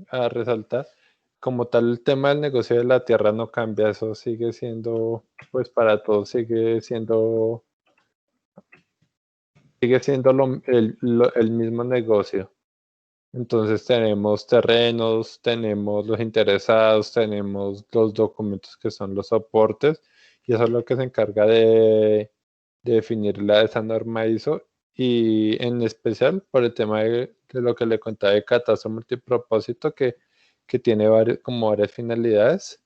a resaltar. Como tal, el tema del negocio de la tierra no cambia, eso sigue siendo, pues para todos sigue siendo el mismo negocio. Entonces tenemos terrenos, tenemos los interesados, tenemos los documentos que son los soportes, y eso es lo que se encarga de definir esa norma ISO, y en especial por el tema de lo que le contaba de catastro multipropósito, que tiene como varias finalidades,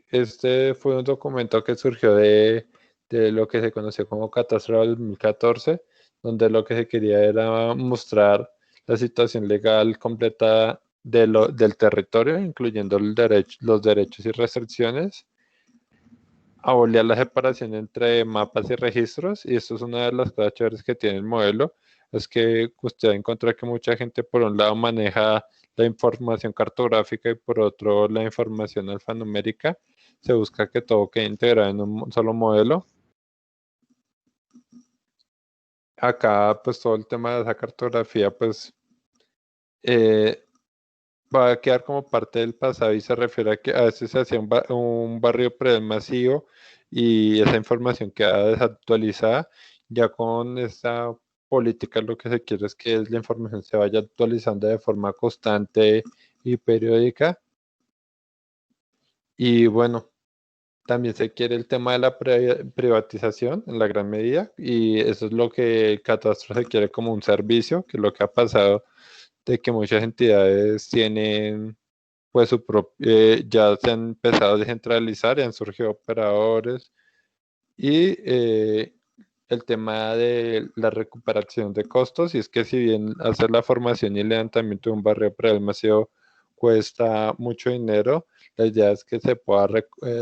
este fue un documento que surgió de lo que se conoció como Catastro del 2014, donde lo que se quería era mostrar la situación legal completa del territorio, incluyendo los derechos y restricciones, abolir la separación entre mapas y registros, y esto es una de las cosas chéveres que tiene el modelo, es que usted encuentra que mucha gente por un lado maneja la información cartográfica y por otro la información alfanumérica. Se busca que todo quede integrado en un solo modelo. Acá pues todo el tema de esa cartografía pues eh, va a quedar como parte del pasado, y se refiere a que a veces se hacía un barrio predial masivo y esa información queda desactualizada. Ya con esta política lo que se quiere es que la información se vaya actualizando de forma constante y periódica. Y bueno, también se quiere el tema de la privatización en la gran medida, y eso es lo que el catastro se quiere como un servicio, que es lo que ha pasado, de que muchas entidades tienen pues ya se han empezado a descentralizar y han surgido operadores, y el tema de la recuperación de costos, y es que si bien hacer la formación y levantamiento de un barrio masivo cuesta mucho dinero, la idea es que se pueda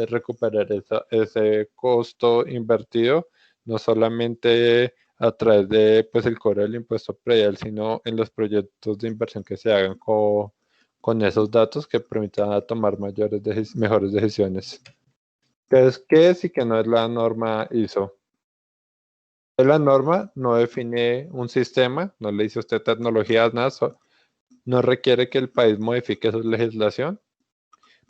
recuperar ese costo invertido, no solamente a través de pues el cobro del impuesto predial, sino en los proyectos de inversión que se hagan con esos datos que permitan tomar mejores decisiones. ¿Qué es y qué no es la norma ISO? La norma no define un sistema, no le dice a usted tecnologías, nada, no requiere que el país modifique su legislación.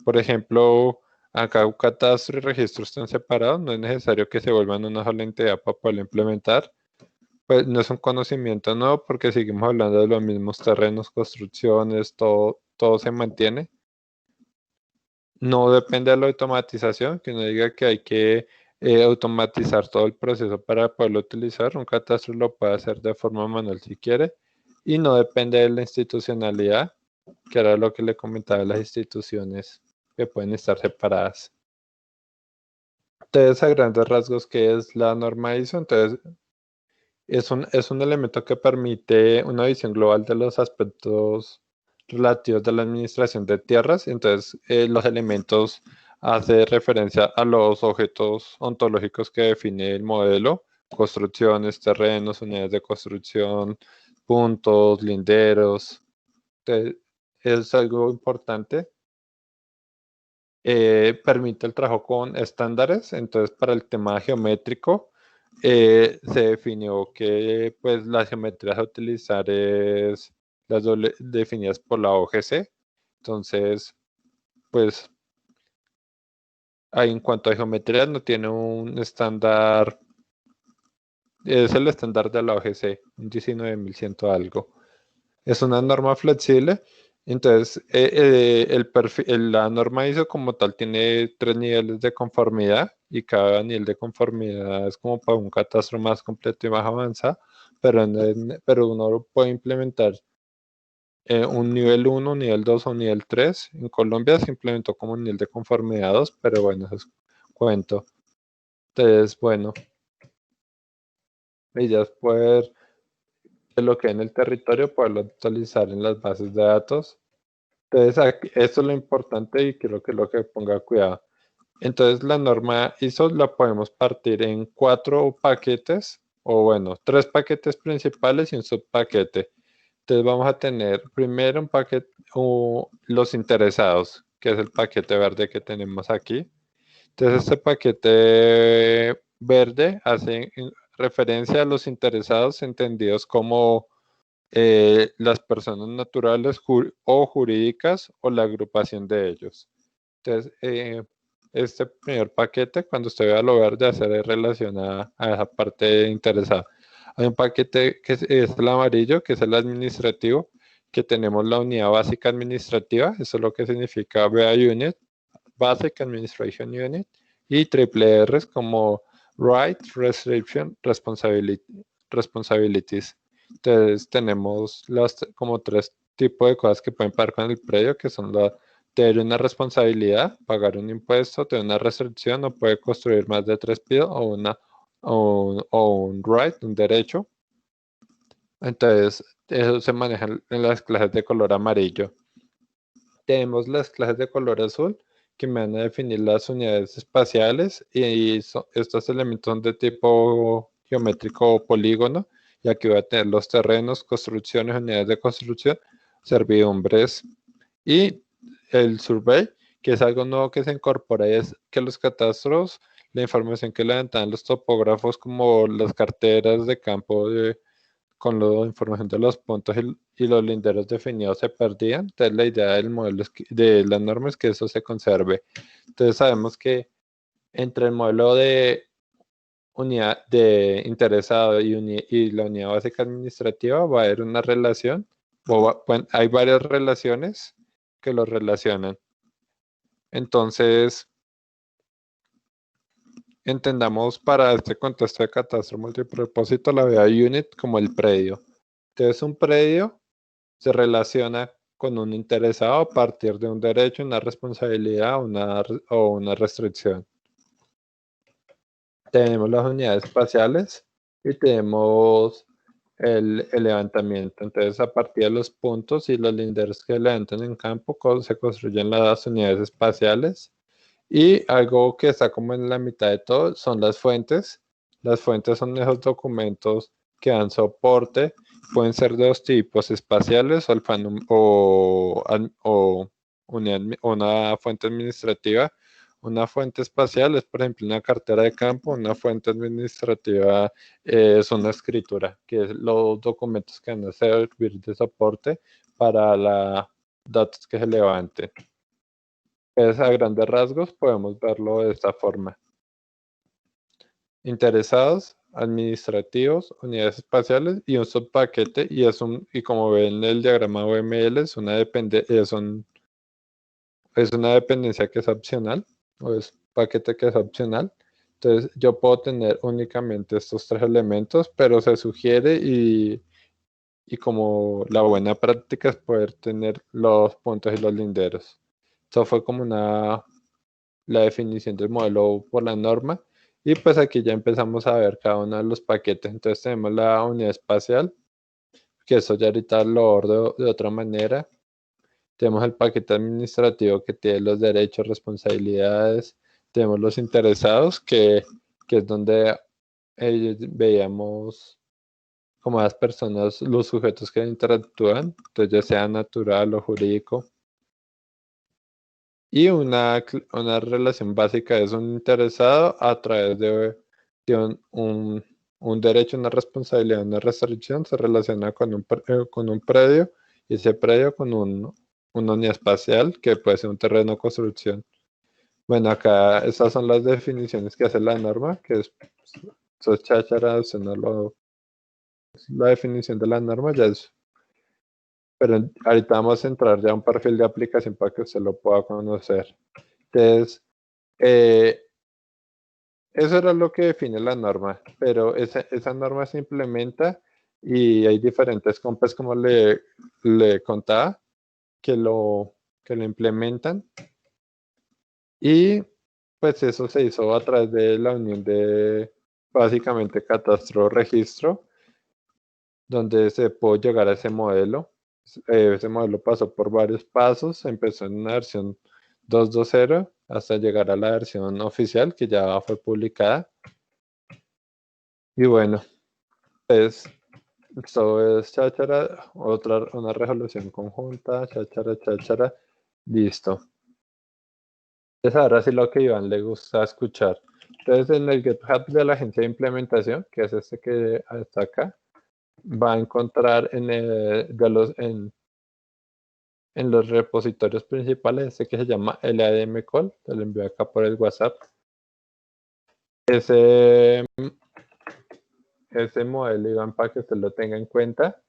Por ejemplo, acá un catastro y registro están separados, no es necesario que se vuelvan una sola entidad para poderlo implementar. Pues no es un conocimiento nuevo porque seguimos hablando de los mismos terrenos, construcciones, todo se mantiene. No depende de la automatización, que no diga que hay que automatizar todo el proceso para poderlo utilizar. Un catastro lo puede hacer de forma manual si quiere, y no depende de la institucionalidad, que era lo que le comentaba de las instituciones que pueden estar separadas. Entonces, a grandes rasgos, ¿qué es la norma ISO? Entonces, es un elemento que permite una visión global de los aspectos relativos de la administración de tierras. Entonces, los elementos hace referencia a los objetos ontológicos que define el modelo: construcciones, terrenos, unidades de construcción, puntos, linderos. Entonces, es algo importante. Permite el trabajo con estándares. Entonces, para el tema geométrico, se definió que pues las geometrías a utilizar es definidas por la OGC. Entonces, pues ahí en cuanto a geometrías no tiene un estándar, es el estándar de la OGC, un 19100 algo. Es una norma flexible. Entonces, la norma ISO como tal tiene 3 niveles de conformidad, y cada nivel de conformidad es como para un catastro más completo y más avanzado, pero uno lo puede implementar un nivel 1, un nivel 2 o un nivel 3. En Colombia se implementó como un nivel de conformidad 2, pero bueno, eso es cuento. Entonces, bueno, y ya después de lo que hay en el territorio, poderlo actualizar en las bases de datos. Entonces, esto es lo importante y creo que es lo que ponga cuidado. Entonces, la norma ISO la podemos partir en 4 paquetes, o bueno, 3 paquetes principales y un subpaquete. Entonces, vamos a tener primero un paquete, los interesados, que es el paquete verde que tenemos aquí. Entonces, este paquete verde hace referencia a los interesados entendidos como las personas naturales o jurídicas o la agrupación de ellos. Entonces, este primer paquete, cuando usted vea lo verde, hacer relación a esa parte interesada. Hay un paquete que es el amarillo, que es el administrativo, que tenemos la unidad básica administrativa, eso es lo que significa BA Unit, Basic Administration Unit, y triple Rs como Rights, Restriction, Responsibilities. Entonces tenemos como tres tipos de cosas que pueden pagar con el predio, que son tener una responsabilidad, pagar un impuesto, tener una restricción, no puede construir más de 3 pisos o un right, un derecho. Entonces, eso se maneja en las clases de color amarillo. Tenemos las clases de color azul que me van a definir las unidades espaciales y estos elementos son de tipo geométrico o polígono, y aquí voy a tener los terrenos, construcciones, unidades de construcción, servidumbres y el survey, que es algo nuevo que se incorpora, es que los catastros, la información que levantan los topógrafos como las carteras de campo con la información de los puntos y los linderos definidos se perdían. Entonces la idea del modelo de las normas es que eso se conserve. Entonces sabemos que entre el modelo de unidad de interesado y la unidad básica administrativa va a haber una relación, hay varias relaciones que los relacionan. Entonces, entendamos para este contexto de catastro multipropósito la BA Unit como el predio. Entonces, un predio se relaciona con un interesado a partir de un derecho, una responsabilidad o una restricción. Tenemos las unidades espaciales y tenemos el levantamiento. Entonces, a partir de los puntos y los linderos que levantan en campo, se construyen las unidades espaciales. Y algo que está como en la mitad de todo son las fuentes. Las fuentes son esos documentos que dan soporte. Pueden ser de dos tipos, espaciales o una fuente administrativa. Una fuente espacial es, por ejemplo, una cartera de campo. Una fuente administrativa es una escritura, que es los documentos que van a servir de soporte para los datos que se levanten. Pues a grandes rasgos podemos verlo de esta forma. Interesados, administrativos, unidades espaciales y un subpaquete, y como ven en el diagrama OML es una dependencia que es opcional, o es paquete que es opcional. Entonces yo puedo tener únicamente estos tres elementos, pero se sugiere y como la buena práctica es poder tener los puntos y los linderos. Esto fue como la definición del modelo por la norma. Y pues aquí ya empezamos a ver cada uno de los paquetes. Entonces tenemos la unidad espacial, que eso ya ahorita lo ordeno de otra manera. Tenemos el paquete administrativo que tiene los derechos, responsabilidades. Tenemos los interesados, que es donde veíamos como las personas, los sujetos que interactúan, entonces ya sea natural o jurídico. Y una relación básica es un interesado a través de un derecho, una responsabilidad, una restricción, se relaciona con un predio, y ese predio con una unidad espacial que puede ser un terreno o construcción. Bueno, acá esas son las definiciones que hace la norma, que eso es cháchara, la definición de la norma ya es, pero ahorita vamos a entrar ya a un perfil de aplicación para que usted lo pueda conocer. Entonces, eso era lo que define la norma, pero esa norma se implementa y hay diferentes compas, como le contaba, que lo implementan. Y pues eso se hizo a través de la unión de básicamente catastro-registro, donde se pudo llegar a ese modelo. Ese modelo pasó por varios pasos, empezó en una versión 2.2.0 hasta llegar a la versión oficial que ya fue publicada. Y bueno, pues esto es cháchara, una resolución conjunta, cháchara, cháchara, listo. Entonces ahora sí lo que a Iván le gusta escuchar. Entonces en el GitHub de la agencia de implementación, que es este que está acá, va a encontrar en los repositorios principales este que se llama LADM call, te lo envío acá por el WhatsApp. Ese modelo, Iván, para que usted lo tenga en cuenta,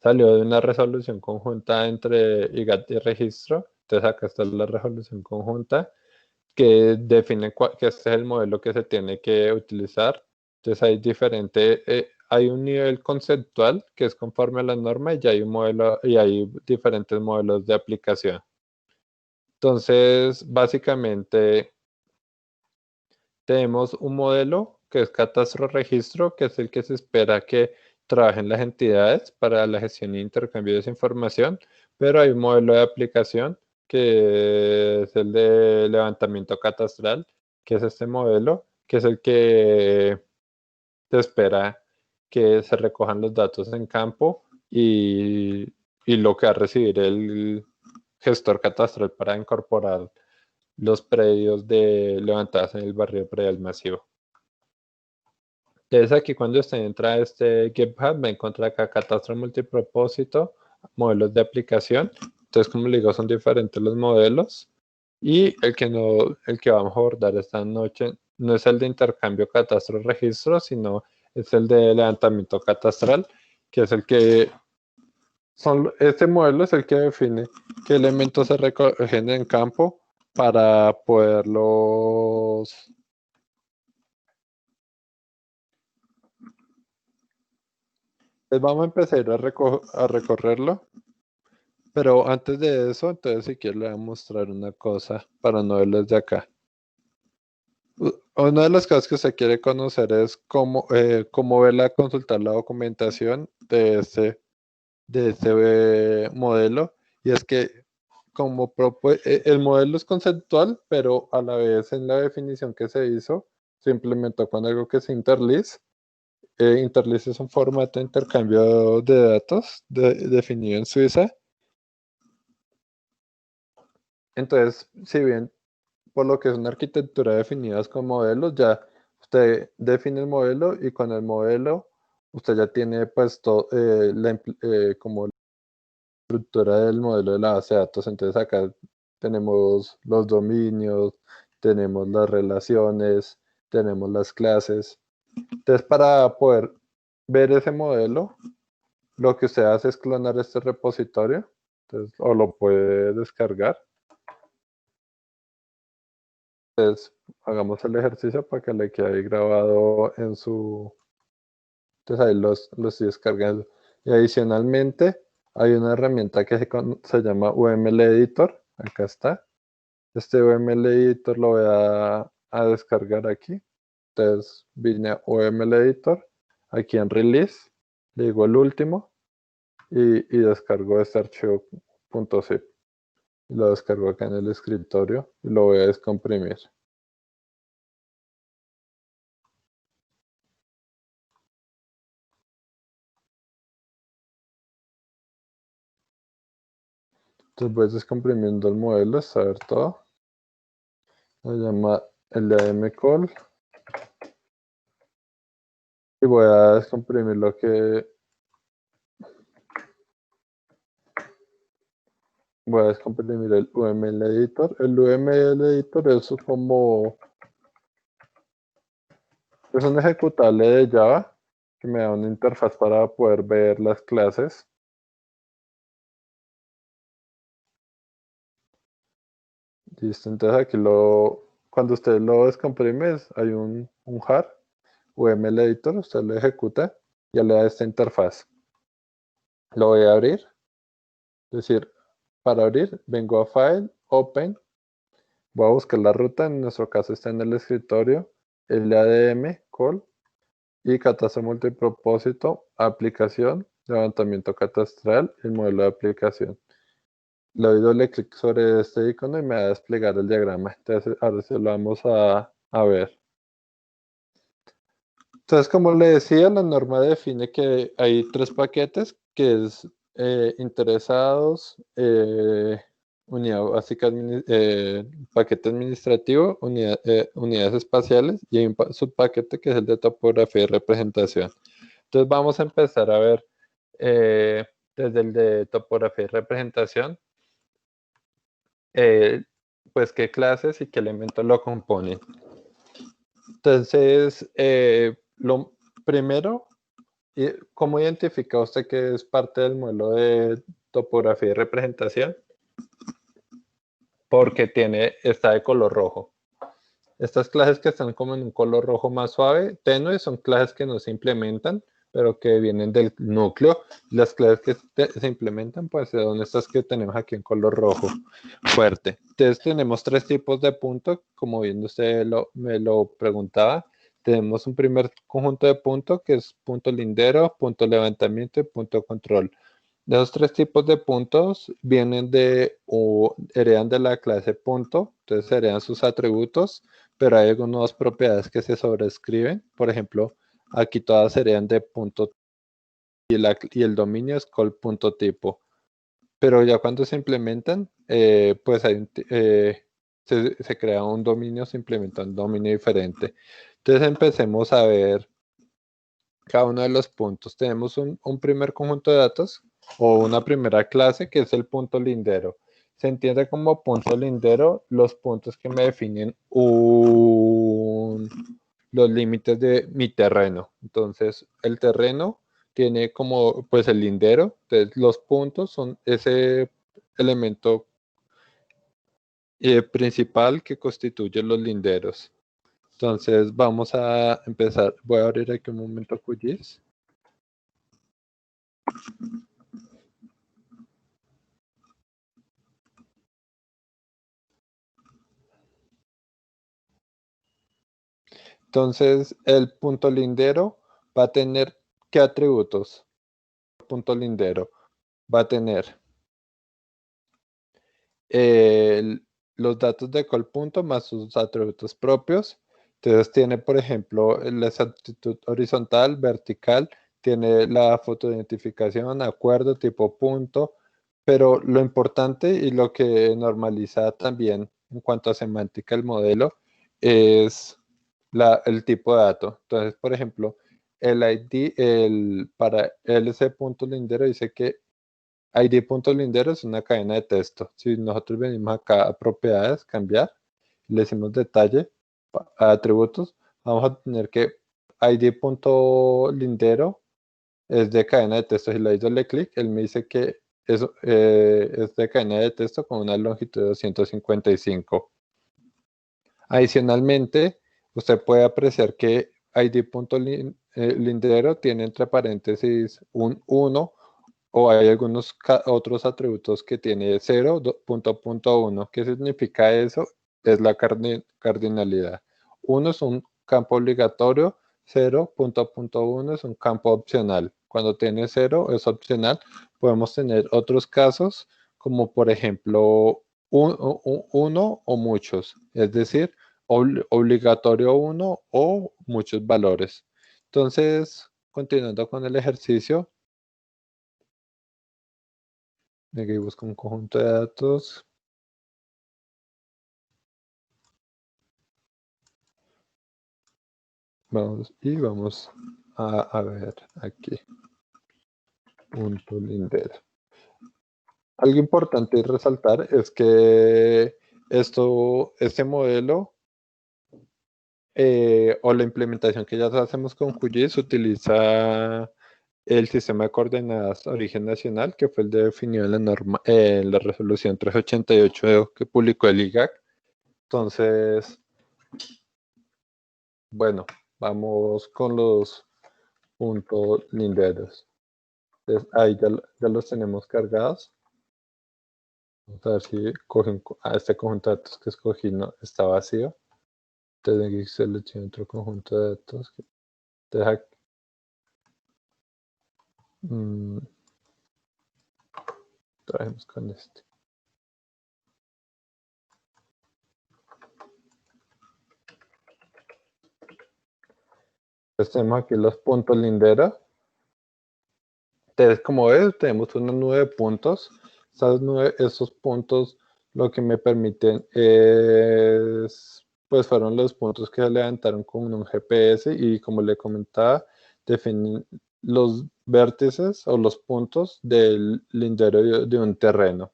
salió de una resolución conjunta entre IGAT y registro. Entonces acá está la resolución conjunta que define que este es el modelo que se tiene que utilizar. Entonces hay un nivel conceptual que es conforme a la norma y ya hay un modelo y hay diferentes modelos de aplicación. Entonces, básicamente tenemos un modelo que es catastro registro, que es el que se espera que trabajen las entidades para la gestión e intercambio de esa información, pero hay un modelo de aplicación que es el de levantamiento catastral, que es este modelo, que es el que se espera que se recojan los datos en campo y lo que va a recibir el gestor catastral para incorporar los predios levantados en el barrio predial masivo. Entonces aquí cuando usted entra a este GitHub va a encontrar acá catastro multipropósito, modelos de aplicación. Entonces, como le digo, son diferentes los modelos. Y el que vamos a abordar esta noche no es el de intercambio catastro-registro, sino es el de levantamiento catastral, que es el que este modelo es el que define qué elementos se recogen en campo para poderlos. Pues vamos a empezar a recorrerlo, pero antes de eso, entonces si quiero le voy a mostrar una cosa para no verlo desde acá. Una de las cosas que usted quiere conocer es cómo verla, consultar la documentación de este modelo. Y es que el modelo es conceptual, pero a la vez en la definición que se hizo, se implementó con algo que es Interlist. Interlist es un formato de intercambio de datos definido en Suiza. Entonces, si bien por lo que es una arquitectura definidas con modelos, ya usted define el modelo y con el modelo usted ya tiene puesto como la estructura del modelo de la base de datos. Entonces acá tenemos los dominios, tenemos las relaciones, tenemos las clases. Entonces para poder ver ese modelo, lo que usted hace es clonar este repositorio, entonces, o lo puede descargar. Entonces, hagamos el ejercicio para que le quede ahí grabado en su. Entonces ahí lo estoy descargando. Y adicionalmente, hay una herramienta que se llama UML Editor. Acá está. Este UML Editor lo voy a descargar aquí. Entonces, vine a UML Editor, aquí en Release, le digo el último y descargo este archivo .zip. Lo descargo acá en el escritorio y lo voy a descomprimir. Entonces voy descomprimiendo el modelo hasta ver todo. Se llama LAM call. Y voy a descomprimir lo que. Voy a descomprimir el UML editor. El UML editor es como. Es un ejecutable de Java que me da una interfaz para poder ver las clases. Listo, entonces aquí cuando usted lo descomprime, hay un jar UML editor, usted lo ejecuta y ya le da esta interfaz. Lo voy a abrir, es decir, para abrir vengo a File, Open, voy a buscar la ruta, en nuestro caso está en el escritorio, LADM, call y catastro multipropósito, aplicación, levantamiento catastral, el modelo de aplicación. Le doy doble clic sobre este icono y me va a desplegar el diagrama. Entonces, ahora sí lo vamos a ver. Entonces, como le decía, la norma define que hay tres paquetes, que es interesados, unidad básica, paquete administrativo, unidades espaciales y hay un subpaquete que es el de topografía y representación. Entonces vamos a empezar a ver desde el de topografía y representación, pues qué clases y qué elementos lo componen. Entonces, lo primero, ¿cómo identifica usted que es parte del modelo de topografía y representación? Porque está de color rojo. Estas clases que están como en un color rojo más suave, tenue, son clases que no se implementan, pero que vienen del núcleo. Las clases que se implementan, pues son estas que tenemos aquí en color rojo fuerte. Entonces tenemos tres tipos de puntos, como bien usted me lo preguntaba. Tenemos un primer conjunto de puntos, que es punto lindero, punto levantamiento y punto control. De los tres tipos de puntos vienen o heredan de la clase punto, entonces heredan sus atributos, pero hay algunas propiedades que se sobrescriben. Por ejemplo, aquí todas serían de punto y el dominio es call punto tipo. Pero ya cuando se implementan, pues se crea un dominio, se implementa un dominio diferente. Entonces empecemos a ver cada uno de los puntos. Tenemos un primer conjunto de datos o una primera clase que es el punto lindero. Se entiende como punto lindero los puntos que me definen los límites de mi terreno. Entonces, el terreno tiene como pues el lindero. Entonces, los puntos son ese elemento principal que constituye los linderos. Entonces, vamos a empezar. Voy a abrir aquí un momento QGIS. Entonces, el punto lindero va a tener, ¿qué atributos? El punto lindero va a tener los datos de colpunto más sus atributos propios. Entonces tiene, por ejemplo, la exactitud horizontal, vertical, tiene la fotoidentificación, acuerdo, tipo punto, pero lo importante y lo que normaliza también en cuanto a semántica el modelo es el tipo de dato. Entonces, por ejemplo, el ID, para ese punto lindero dice que ID.lindero es una cadena de texto. Si nosotros venimos acá a propiedades, cambiar, le decimos detalle, a atributos, vamos a tener que ID.lindero es de cadena de texto. Si le doy clic, él me dice que es de cadena de texto con una longitud de 255. Adicionalmente, usted puede apreciar que ID.lindero tiene entre paréntesis un 1 o hay algunos otros atributos que tiene 0, punto 1. ¿Qué significa eso? Es la cardinalidad. 1 es un campo obligatorio, 0.1 es un campo opcional. Cuando tiene 0 es opcional. Podemos tener otros casos como por ejemplo uno o muchos, es decir, obligatorio uno o muchos valores. Entonces, continuando con el ejercicio, aquí busco un conjunto de datos. Vamos a ver aquí. Punto lindero. Algo importante resaltar es que este modelo o la implementación que ya hacemos con QGIS utiliza el sistema de coordenadas origen nacional, que fue el definido en la norma, en la resolución 388 que publicó el IGAC. Entonces, bueno, vamos con los puntos linderos. Entonces, ahí ya los tenemos cargados. Vamos a ver si este conjunto de datos que escogí no está vacío. Entonces aquí selecciono otro conjunto de datos. Deja, trabajemos con este. Entonces tenemos aquí los puntos linderos. Entonces, como ves, tenemos una nube de puntos. Esos puntos lo que me permiten pues fueron los puntos que se levantaron con un GPS y como le comentaba, definen los vértices o los puntos del lindero de un terreno.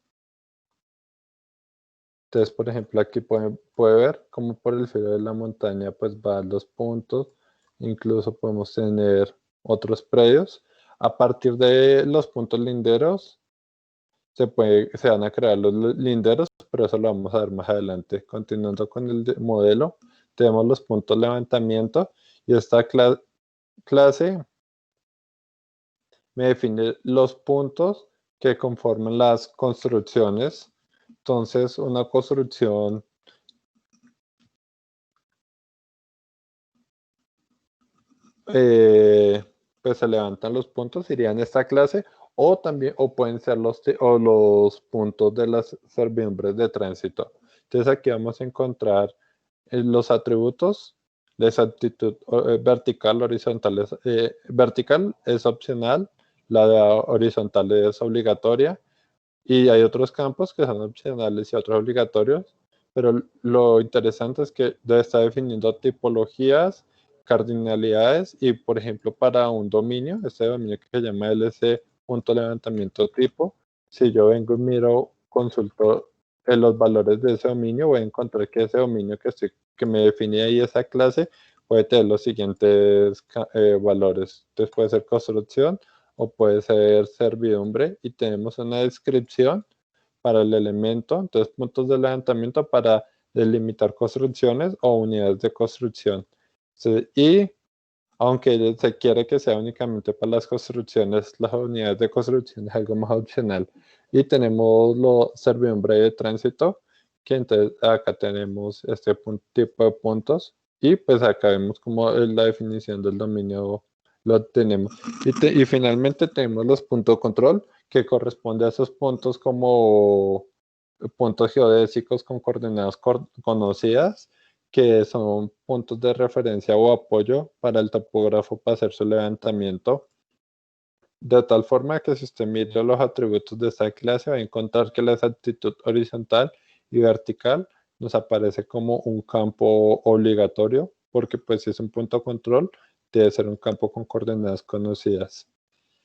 Entonces, por ejemplo, aquí puede ver cómo por el filo de la montaña pues van los puntos. Incluso podemos tener otros predios. A partir de los puntos linderos se van a crear los linderos, pero eso lo vamos a ver más adelante. Continuando con el modelo, tenemos los puntos levantamiento y esta clase me define los puntos que conforman las construcciones. Entonces, una construcción pues se levantan los puntos, irían a esta clase, o también, o pueden ser los puntos de las servidumbres de tránsito. Entonces aquí vamos a encontrar los atributos de exactitud vertical, horizontal, vertical es opcional, la de horizontal es obligatoria, y hay otros campos que son opcionales y otros obligatorios, pero lo interesante es que debe estar definiendo tipologías, cardinalidades y, por ejemplo, para un dominio, este dominio que se llama LC punto levantamiento tipo, si yo vengo y miro, consulto los valores de ese dominio, voy a encontrar que ese dominio que me define ahí esa clase puede tener los siguientes valores. Entonces puede ser construcción, o puede ser servidumbre, y tenemos una descripción para el elemento, entonces puntos de levantamiento para delimitar construcciones o unidades de construcción. Y aunque se quiere que sea únicamente para las construcciones, las unidades de construcción es algo más opcional. Y tenemos lo servidumbre de tránsito, que entonces acá tenemos este tipo de puntos, y pues acá vemos como la definición del dominio lo tenemos. Y finalmente tenemos los puntos control, que corresponde a esos puntos como puntos geodésicos con coordenadas conocidas, que son puntos de referencia o apoyo para el topógrafo para hacer su levantamiento. De tal forma que si usted mira los atributos de esta clase, va a encontrar que la exactitud horizontal y vertical nos aparece como un campo obligatorio, porque pues si es un punto control, debe ser un campo con coordenadas conocidas.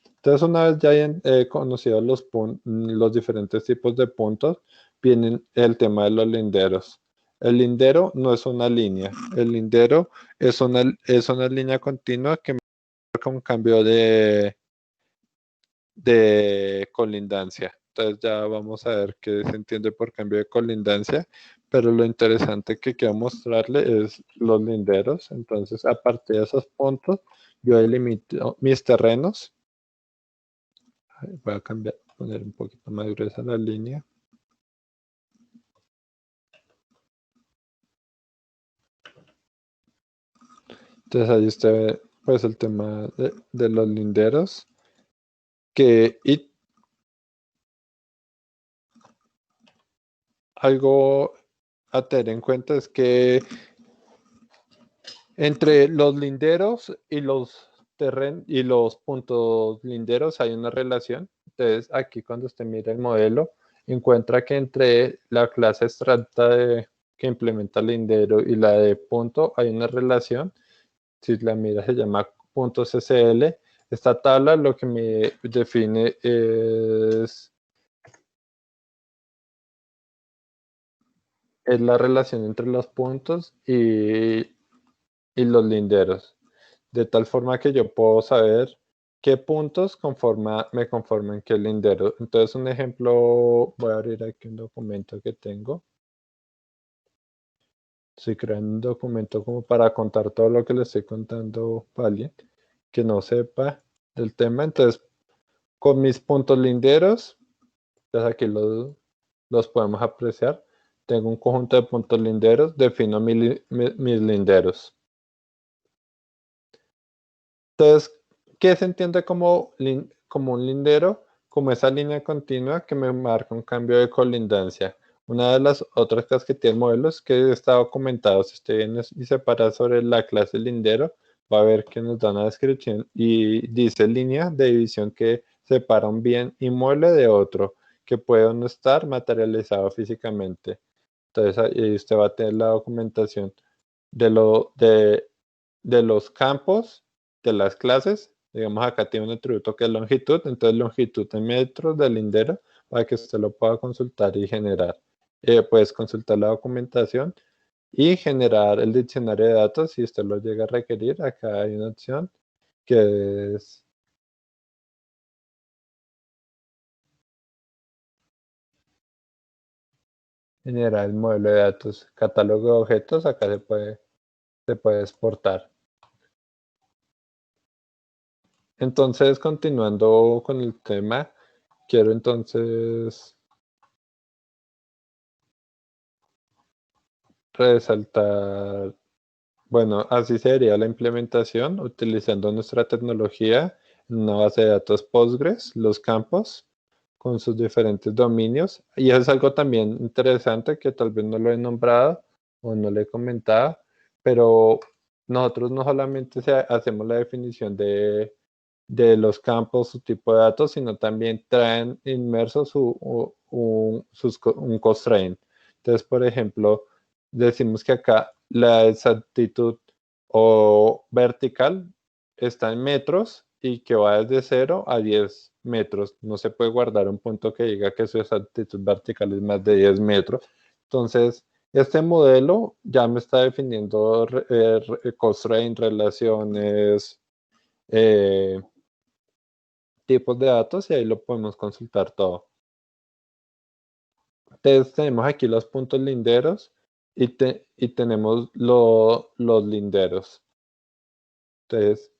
Entonces, una vez ya hayan conocido los diferentes tipos de puntos, viene el tema de los linderos. El lindero no es una línea, el lindero es una línea continua que marca un cambio de colindancia. Entonces ya vamos a ver qué se entiende por cambio de colindancia, pero lo interesante que quiero mostrarle es los linderos. Entonces, a partir de esos puntos, yo delimito mis terrenos. Voy a cambiar, poner un poquito más gruesa la línea. Entonces ahí usted ve pues el tema de los linderos. Y algo a tener en cuenta es que entre los linderos y los puntos linderos hay una relación. Entonces aquí cuando usted mira el modelo, encuentra que entre la clase abstracta que implementa el lindero y la de punto hay una relación. Si la mira se llama .ccl. Esta tabla lo que me define es la relación entre los puntos y los linderos, de tal forma que yo puedo saber qué puntos me conforman qué lindero. Entonces, un ejemplo, voy a abrir aquí un documento que tengo. Estoy creando un documento como para contar todo lo que le estoy contando a alguien que no sepa del tema. Entonces, con mis puntos linderos, entonces aquí los podemos apreciar. Tengo un conjunto de puntos linderos, defino mis linderos. Entonces, ¿qué se entiende como un lindero? Como esa línea continua que me marca un cambio de colindancia. Una de las otras cosas que tiene el modelo es que está documentado. Si usted viene y se para sobre la clase lindero, va a ver que nos da una descripción y dice línea de división que separa un bien inmueble de otro, que puede no estar materializado físicamente. Entonces ahí usted va a tener la documentación de los campos, de las clases, Digamos, acá tiene un atributo que es longitud, entonces longitud en metros del lindero para que usted lo pueda consultar y generar. Puedes consultar la documentación y generar el diccionario de datos si usted lo llega a requerir. Acá hay una opción que es generar el modelo de datos, catálogo de objetos, acá se puede exportar. Entonces, continuando con el tema, quiero entonces resaltar, bueno, así sería la implementación utilizando nuestra tecnología en una base de datos Postgres, los campos con sus diferentes dominios. Y eso es algo también interesante que tal vez no lo he nombrado o no le he comentado, pero nosotros no solamente hacemos la definición de los campos, su tipo de datos, sino también traen inmerso un constraint. Entonces, por ejemplo, decimos que acá la exactitud o vertical está en metros y que va desde 0 a 10 metros. No se puede guardar un punto que diga que su exactitud vertical es más de 10 metros. Entonces, este modelo ya me está definiendo constraint, relaciones, eh, tipos de datos y ahí lo podemos consultar todo. Entonces tenemos aquí los puntos linderos y tenemos los linderos. Entonces,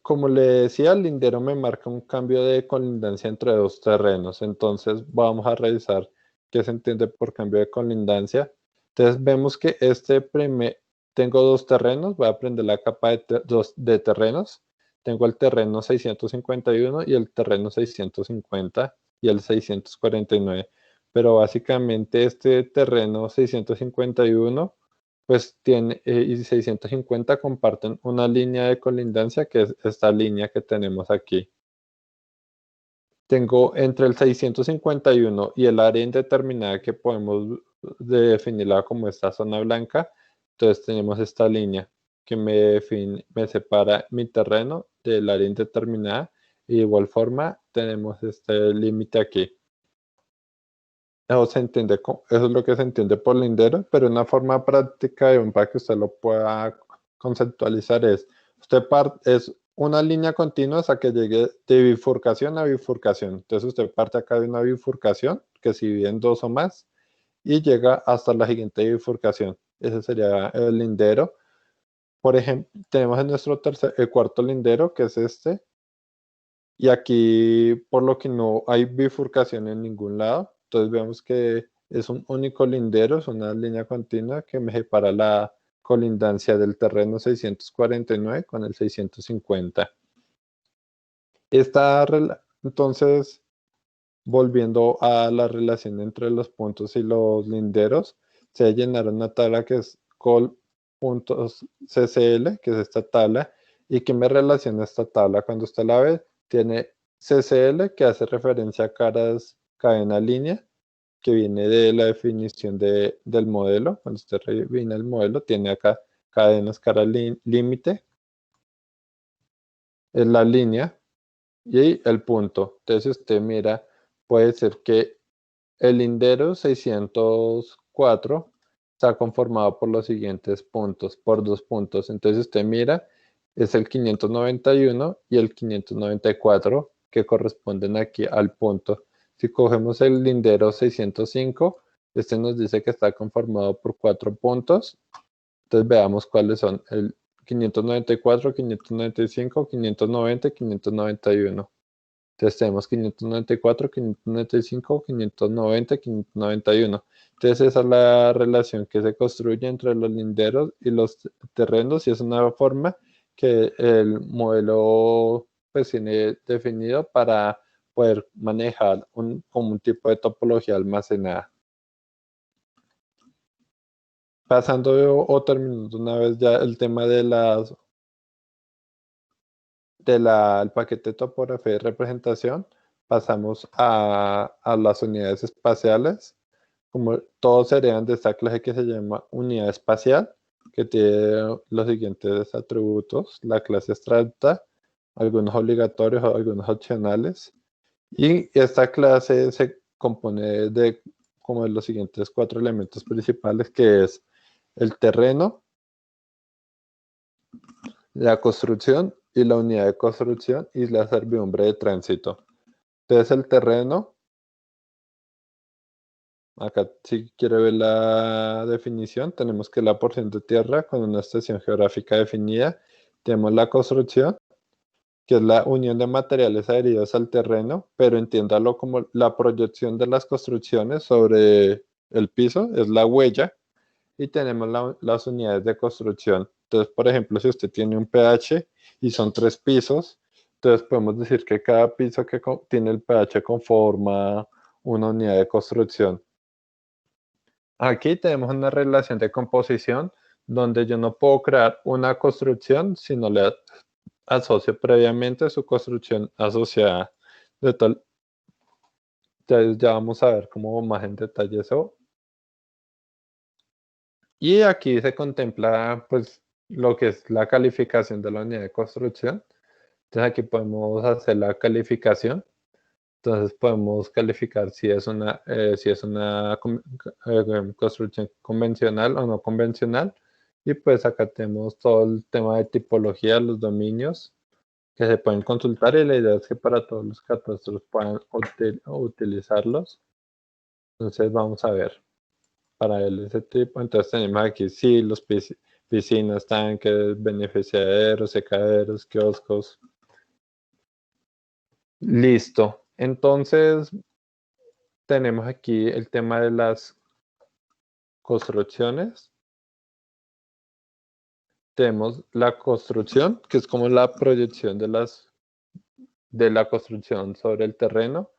como le decía, el lindero me marca un cambio de colindancia entre dos terrenos. Entonces vamos a revisar qué se entiende por cambio de colindancia. Entonces vemos que tengo dos terrenos, voy a aprender la capa de terrenos. Tengo el terreno 651 y el terreno 650 y el 649. Pero básicamente este terreno 651 pues tiene y 650 comparten una línea de colindancia que es esta línea que tenemos aquí. Tengo entre el 651 y el área indeterminada que podemos definirla como esta zona blanca. Entonces tenemos esta línea que me separa mi terreno del área indeterminada y de igual forma tenemos este límite aquí. Eso es lo que se entiende por lindero, pero una forma práctica para que usted lo pueda conceptualizar es una línea continua hasta que llegue de bifurcación a bifurcación. Entonces usted parte acá de una bifurcación que se divide en dos o más y llega hasta la siguiente bifurcación. Ese sería el lindero. Por ejemplo, tenemos en nuestro el cuarto lindero, que es este, y aquí por lo que no hay bifurcación en ningún lado, entonces vemos que es un único lindero, es una línea continua que me separa la colindancia del terreno 649 con el 650. Entonces, volviendo a la relación entre los puntos y los linderos, se llenaron una tabla que es col.ccl, que es esta tabla, y que me relaciona esta tabla. Cuando usted la ve, tiene CCL, que hace referencia a caras cadena línea, que viene de la definición del modelo. Cuando usted revina el modelo, tiene acá cadenas cara límite, es la línea y el punto. Entonces, si usted mira, puede ser que el lindero 604 está conformado por los siguientes puntos, por dos puntos. Entonces usted mira, es el 591 y el 594 que corresponden aquí al punto. Si cogemos el lindero 605, este nos dice que está conformado por cuatro puntos. Entonces veamos cuáles son el 594, 595, 590 y 591. Entonces tenemos 594, 595, 590, 591. Entonces esa es la relación que se construye entre los linderos y los terrenos y es una forma que el modelo pues tiene definido para poder manejar como un tipo de topología almacenada. Pasando o terminando una vez ya el tema el paquete de topografía y representación, pasamos a las unidades espaciales, como todos serían de esta clase que se llama unidad espacial, que tiene los siguientes atributos: la clase abstracta, algunos obligatorios o algunos opcionales. Y esta clase se compone de como de los siguientes 4 elementos principales, que es el terreno, la construcción y la unidad de construcción y la servidumbre de tránsito. Entonces el terreno, acá si quiere ver la definición, tenemos que la porción de tierra con una extensión geográfica definida. Tenemos la construcción, que es la unión de materiales adheridos al terreno, pero entiéndalo como la proyección de las construcciones sobre el piso, es la huella, y tenemos las unidades de construcción. Entonces, por ejemplo, si usted tiene un pH y son 3 pisos, entonces podemos decir que cada piso que tiene el pH conforma una unidad de construcción. Aquí tenemos una relación de composición donde yo no puedo crear una construcción si no le asocio previamente su construcción asociada. De tal, entonces ya vamos a ver cómo más en detalle eso. Y aquí se contempla pues lo que es la calificación de la unidad de construcción. Entonces aquí podemos hacer la calificación. Entonces podemos calificar si es una construcción convencional o no convencional. Y pues acá tenemos todo el tema de tipología, los dominios que se pueden consultar, y la idea es que para todos los catastros puedan utilizarlos. Entonces vamos a ver para ese tipo. Entonces tenemos aquí sí los piscinas, tanques, beneficiaderos, secaderos, kioscos. Listo. Entonces tenemos aquí el tema de las construcciones. Tenemos la construcción, que es como la proyección de la construcción sobre el terreno.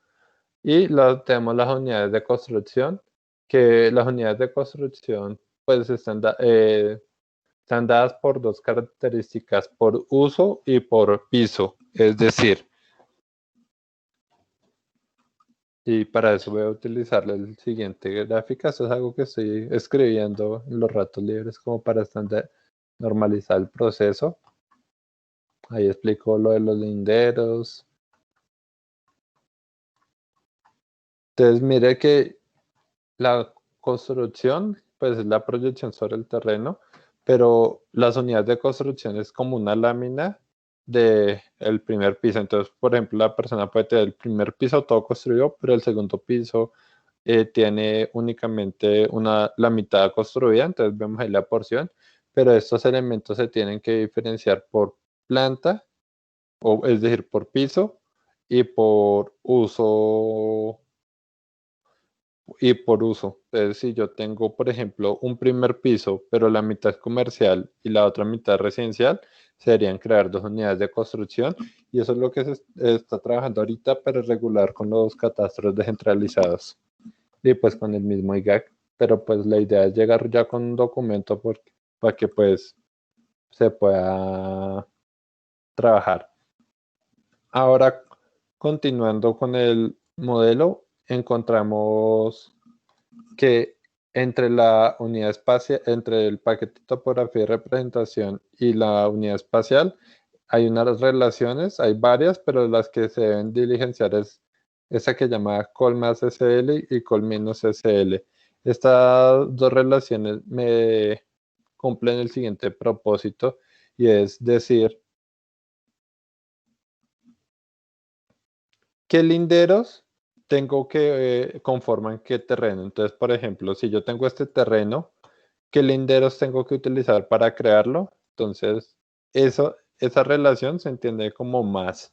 Y tenemos las unidades de construcción, que las unidades de construcción pues están dadas por dos características: por uso y por piso. Es decir, y para eso voy a utilizar el siguiente gráfica. Eso es algo que estoy escribiendo en los ratos libres como para normalizar el proceso. Ahí explico lo de los linderos. Entonces mire que la construcción pues es la proyección sobre el terreno, pero las unidades de construcción es como una lámina del primer piso. Entonces, por ejemplo, la persona puede tener el primer piso todo construido, pero el segundo piso tiene únicamente la mitad construida. Entonces vemos ahí la porción, pero estos elementos se tienen que diferenciar por planta, o es decir, por piso y por uso. Entonces, si yo tengo, por ejemplo, un primer piso, pero la mitad es comercial y la otra mitad residencial, serían crear dos unidades de construcción, y eso es lo que se está trabajando ahorita para regular con los catastros descentralizados y pues con el mismo IGAC. Pero pues la idea es llegar ya con un documento para que pues se pueda trabajar. Ahora, continuando con el modelo, encontramos que entre la unidad espacial, entre el paquete de topografía y representación y la unidad espacial, hay unas relaciones, hay varias, pero las que se deben diligenciar es esa que llama col más SL y col menos SL. Estas dos relaciones me cumplen el siguiente propósito, y es decir, ¿qué linderos tengo que conforman qué terreno? Entonces, por ejemplo, si yo tengo este terreno, ¿qué linderos tengo que utilizar para crearlo? Entonces, esa relación se entiende como más.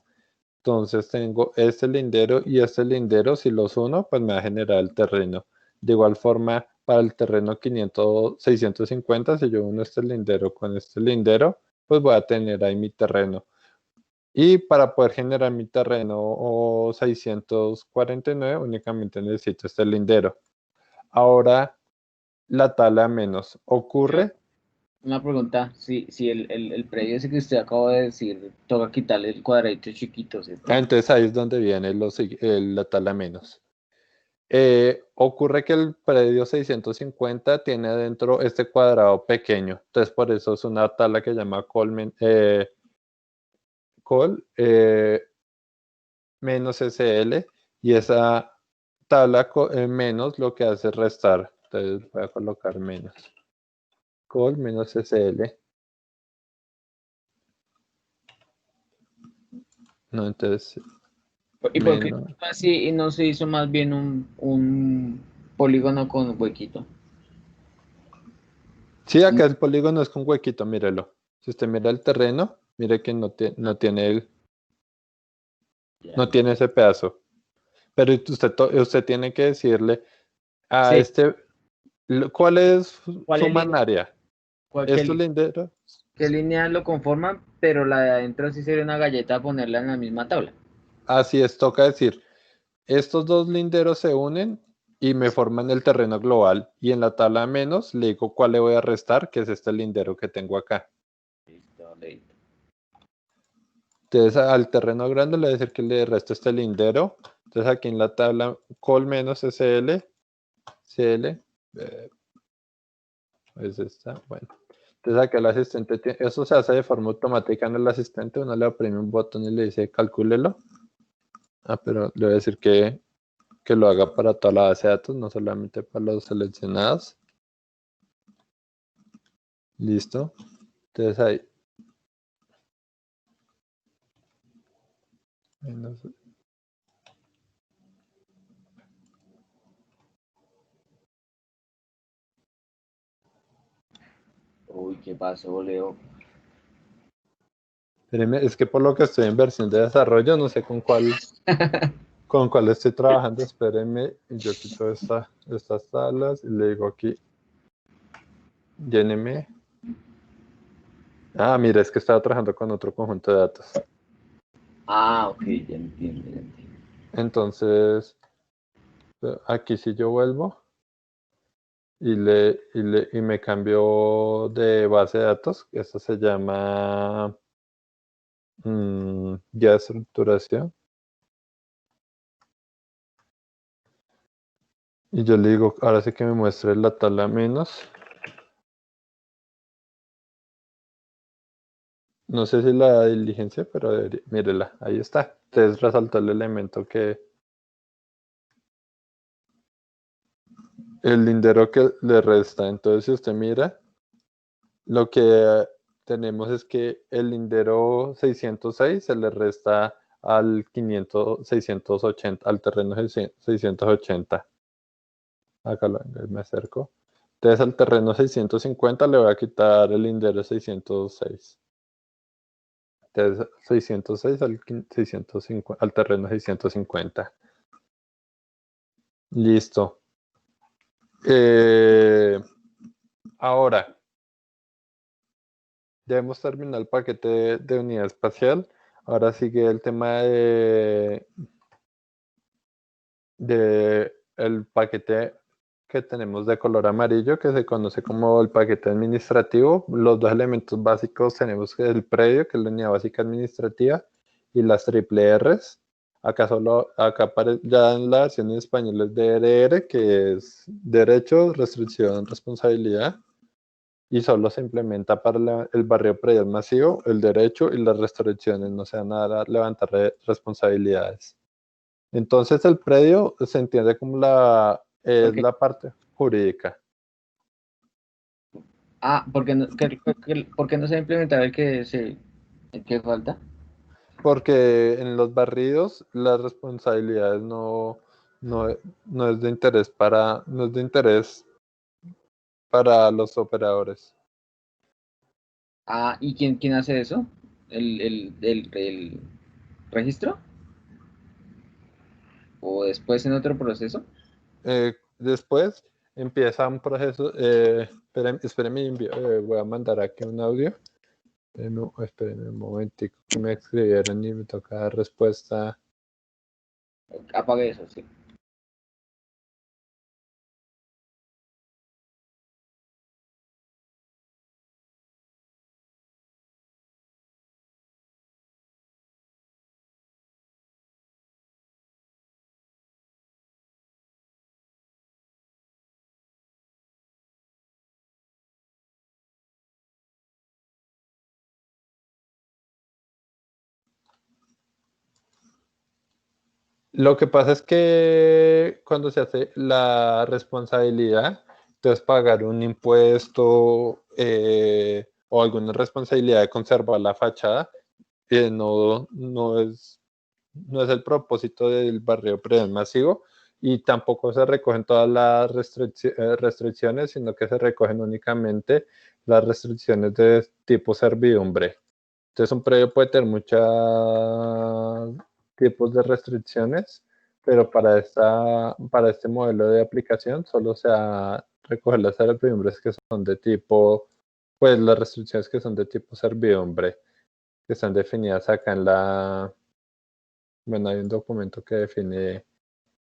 Entonces, tengo este lindero y este lindero. Si los uno, pues me va a generar el terreno. De igual forma, para el terreno 650, si yo uno este lindero con este lindero, pues voy a tener ahí mi terreno. Y para poder generar mi terreno o 649, únicamente necesito este lindero. Ahora, la tala menos ocurre. Una pregunta, si el predio ese que usted acaba de decir, toca quitarle el cuadradito chiquito, ¿cierto? Entonces ahí es donde viene la tala menos. Ocurre que el predio 650 tiene adentro este cuadrado pequeño, entonces por eso es una tabla que se llama col menos SL, y esa tabla menos lo que hace es restar, entonces voy a colocar menos col menos SL, no, entonces ¿Y por qué menos. así y no se hizo más bien un polígono con huequito? Sí, acá el polígono es con huequito, mírelo. Si usted mira el terreno, mire que Ya. no tiene ese pedazo. Pero usted tiene que decirle a Sí, ¿cuál es ¿cuál su es línea? manaria? ¿Estos Cualquier, linderos? qué líneas lo conforman, pero la de adentro sí sería una galleta ponerla en la misma tabla. Así es, toca decir, estos dos linderos se unen y me forman el terreno global. Y en la tabla menos le digo cuál le voy a restar, que es este lindero que tengo acá. Listo, listo. Entonces al terreno grande le voy a decir que le resto este lindero. Entonces aquí en la tabla col menos SL, CL, es esta, bueno. Entonces acá el asistente, eso se hace de forma automática en el asistente, uno le oprime un botón y le dice calcúlelo. Ah, pero le voy a decir que lo haga para toda la base de datos, no solamente para los seleccionados. Listo. Entonces ahí. Menos. Uy, ¿qué pasó, Leo? Espéreme, es que por lo que estoy en versión de desarrollo, no sé con cuál estoy trabajando. Espéreme, y yo quito estas tablas y le digo aquí, lléneme. Ah, mira, es que estaba trabajando con otro conjunto de datos. Ah, ok, ya entiendo, ya entiendo. Entonces, aquí si yo vuelvo y me cambio de base de datos, esto se llama guía de estructuración. Y yo le digo, ahora sí que me muestre la tabla menos. No sé si la diligencia, pero mírela, ahí está. Entonces resaltó el elemento el lindero que le resta. Entonces, si usted mira, lo que tenemos es que el lindero 606 se le resta al 680, al terreno 680. Acá me acerco. Entonces al terreno 650 le voy a quitar el lindero 606. Entonces 606 al terreno 650. Listo. Eh, Ahora, ya hemos terminado el paquete de unidad espacial. Ahora sigue el tema de el paquete que tenemos de color amarillo, que se conoce como el paquete administrativo. Los dos elementos básicos tenemos que el predio, que es la unidad básica administrativa, y las triple Rs. Acá ya en la versión en español es DRR, que es derecho, restricción, responsabilidad. Y solo se implementa para el barrio predial masivo, el derecho y las restricciones, no se van a levantar responsabilidades. Entonces el predio se entiende como es Porque, la parte jurídica, porque no, ¿por qué no se ha implementado el que falta? porque en los barridos las responsabilidades no, no es de interés no es de interés para los operadores. Ah, ¿y quién hace eso? ¿El registro? ¿O después en otro proceso? Después empieza un proceso, espérenme, voy a mandar aquí un audio. Espérenme un momentico que me escribieron y me toca dar respuesta. Apague eso, sí. Lo que pasa es que cuando se hace la responsabilidad, entonces pagar un impuesto o alguna responsabilidad de conservar la fachada, no es el propósito del barrio predial masivo y tampoco se recogen todas las restricciones, sino que se recogen únicamente las restricciones de tipo servidumbre. Entonces un predio puede tener muchos tipos de restricciones, pero para este modelo de aplicación solo se va a recoger las servidumbres que son de tipo, pues las restricciones que son de tipo servidumbre, que están definidas acá bueno, hay un documento que define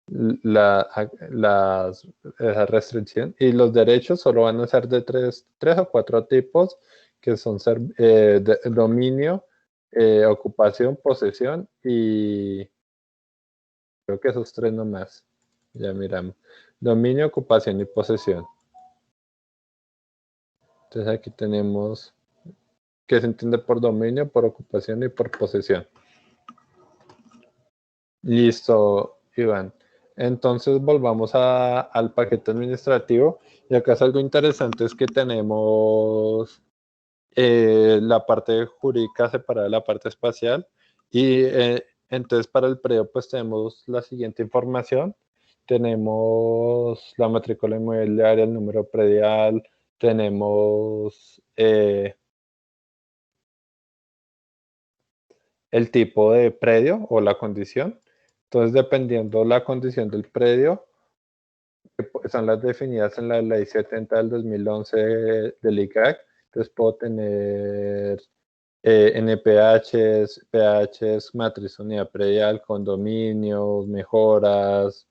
la, esa restricción y los derechos solo van a ser de tres o cuatro tipos que son dominio, ocupación, posesión y creo que esos tres nomás. Ya miramos. Dominio, ocupación y posesión. Entonces aquí tenemos que se entiende por dominio, por ocupación y por posesión. Listo, Iván. Entonces volvamos al paquete administrativo. Y acá es algo interesante, es que tenemos la parte jurídica separada de la parte espacial. Y entonces para el predio pues tenemos la siguiente información. Tenemos la matrícula inmobiliaria, el número predial, tenemos el tipo de predio o la condición. Entonces, dependiendo la condición del predio, que son las definidas en la ley 70 del 2011 del ICAC, entonces puedo tener NPHs, PHs, matriz unidad predial, condominios, mejoras,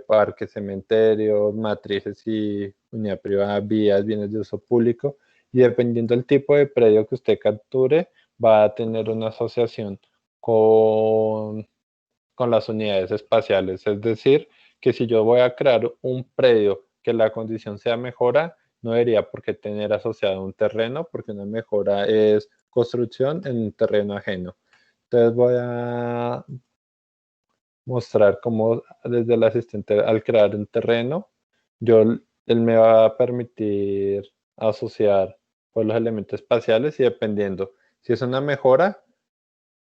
parques, cementerios, matrices y unidad privada, vías, bienes de uso público. Y dependiendo del tipo de predio que usted capture, va a tener una asociación con, con las unidades espaciales. Es decir, que si yo voy a crear un predio que la condición sea mejora, no debería por qué tener asociado un terreno, porque una mejora es construcción en un terreno ajeno. Entonces voy a mostrar cómo desde el asistente al crear un terreno, él me va a permitir asociar pues, los elementos espaciales y dependiendo si es una mejora,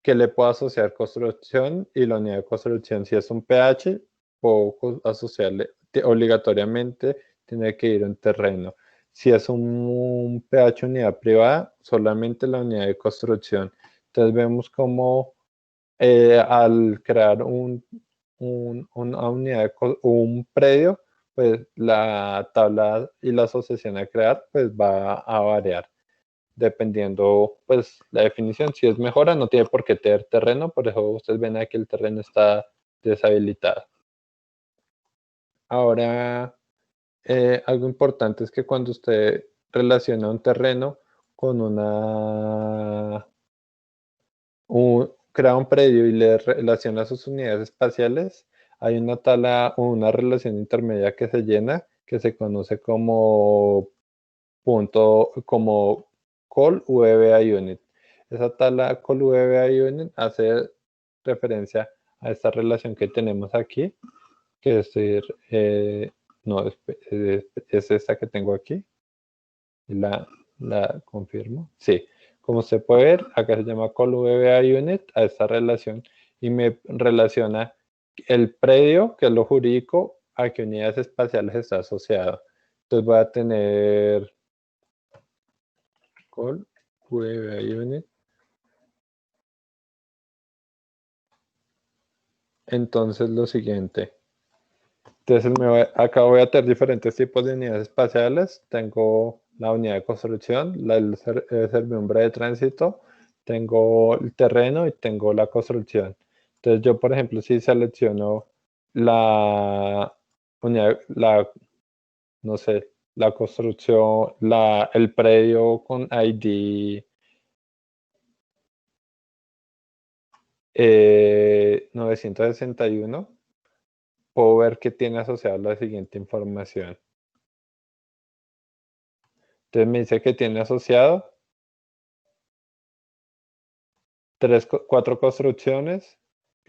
que le puedo asociar construcción y la unidad de construcción. Si es un pH, puedo asociarle obligatoriamente, tiene que ir un terreno. Si es un pH unidad privada, solamente la unidad de construcción. Entonces vemos cómo al crear una unidad, un predio, pues la tabla y la asociación a crear, pues va a variar dependiendo, pues la definición. Si es mejora, no tiene por qué tener terreno, por eso ustedes ven aquí el terreno está deshabilitado. Ahora, algo importante es que cuando usted relaciona un terreno con crea un predio y le relaciona sus unidades espaciales, hay una tabla o una relación intermedia que se llena, que se conoce como como call VBA unit. Esa tabla call VBA unit hace referencia a esta relación que tenemos aquí, que es decir, no, es esta que tengo aquí. Y la confirmo. Sí, como se puede ver, acá se llama call VBA unit a esta relación y me relaciona el predio, que es lo jurídico, a qué unidades espaciales está asociado. Entonces voy a tener call VBA unit. Entonces lo siguiente. Entonces acá voy a tener diferentes tipos de unidades espaciales. Tengo la unidad de construcción, servidumbre de tránsito, tengo el terreno y tengo la construcción. Entonces yo, por ejemplo, si selecciono la unidad, no sé, la construcción, el predio con ID 961, puedo ver que tiene asociada la siguiente información. Entonces me dice que tiene asociado cuatro construcciones,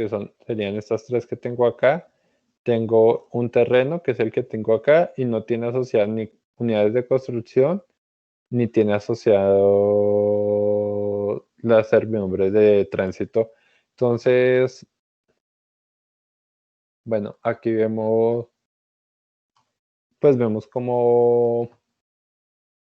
que serían estas tres que tengo acá. Tengo un terreno, que es el que tengo acá, y no tiene asociadas ni unidades de construcción, ni tiene asociado la servidumbre de tránsito. Entonces, bueno, aquí vemos, pues vemos cómo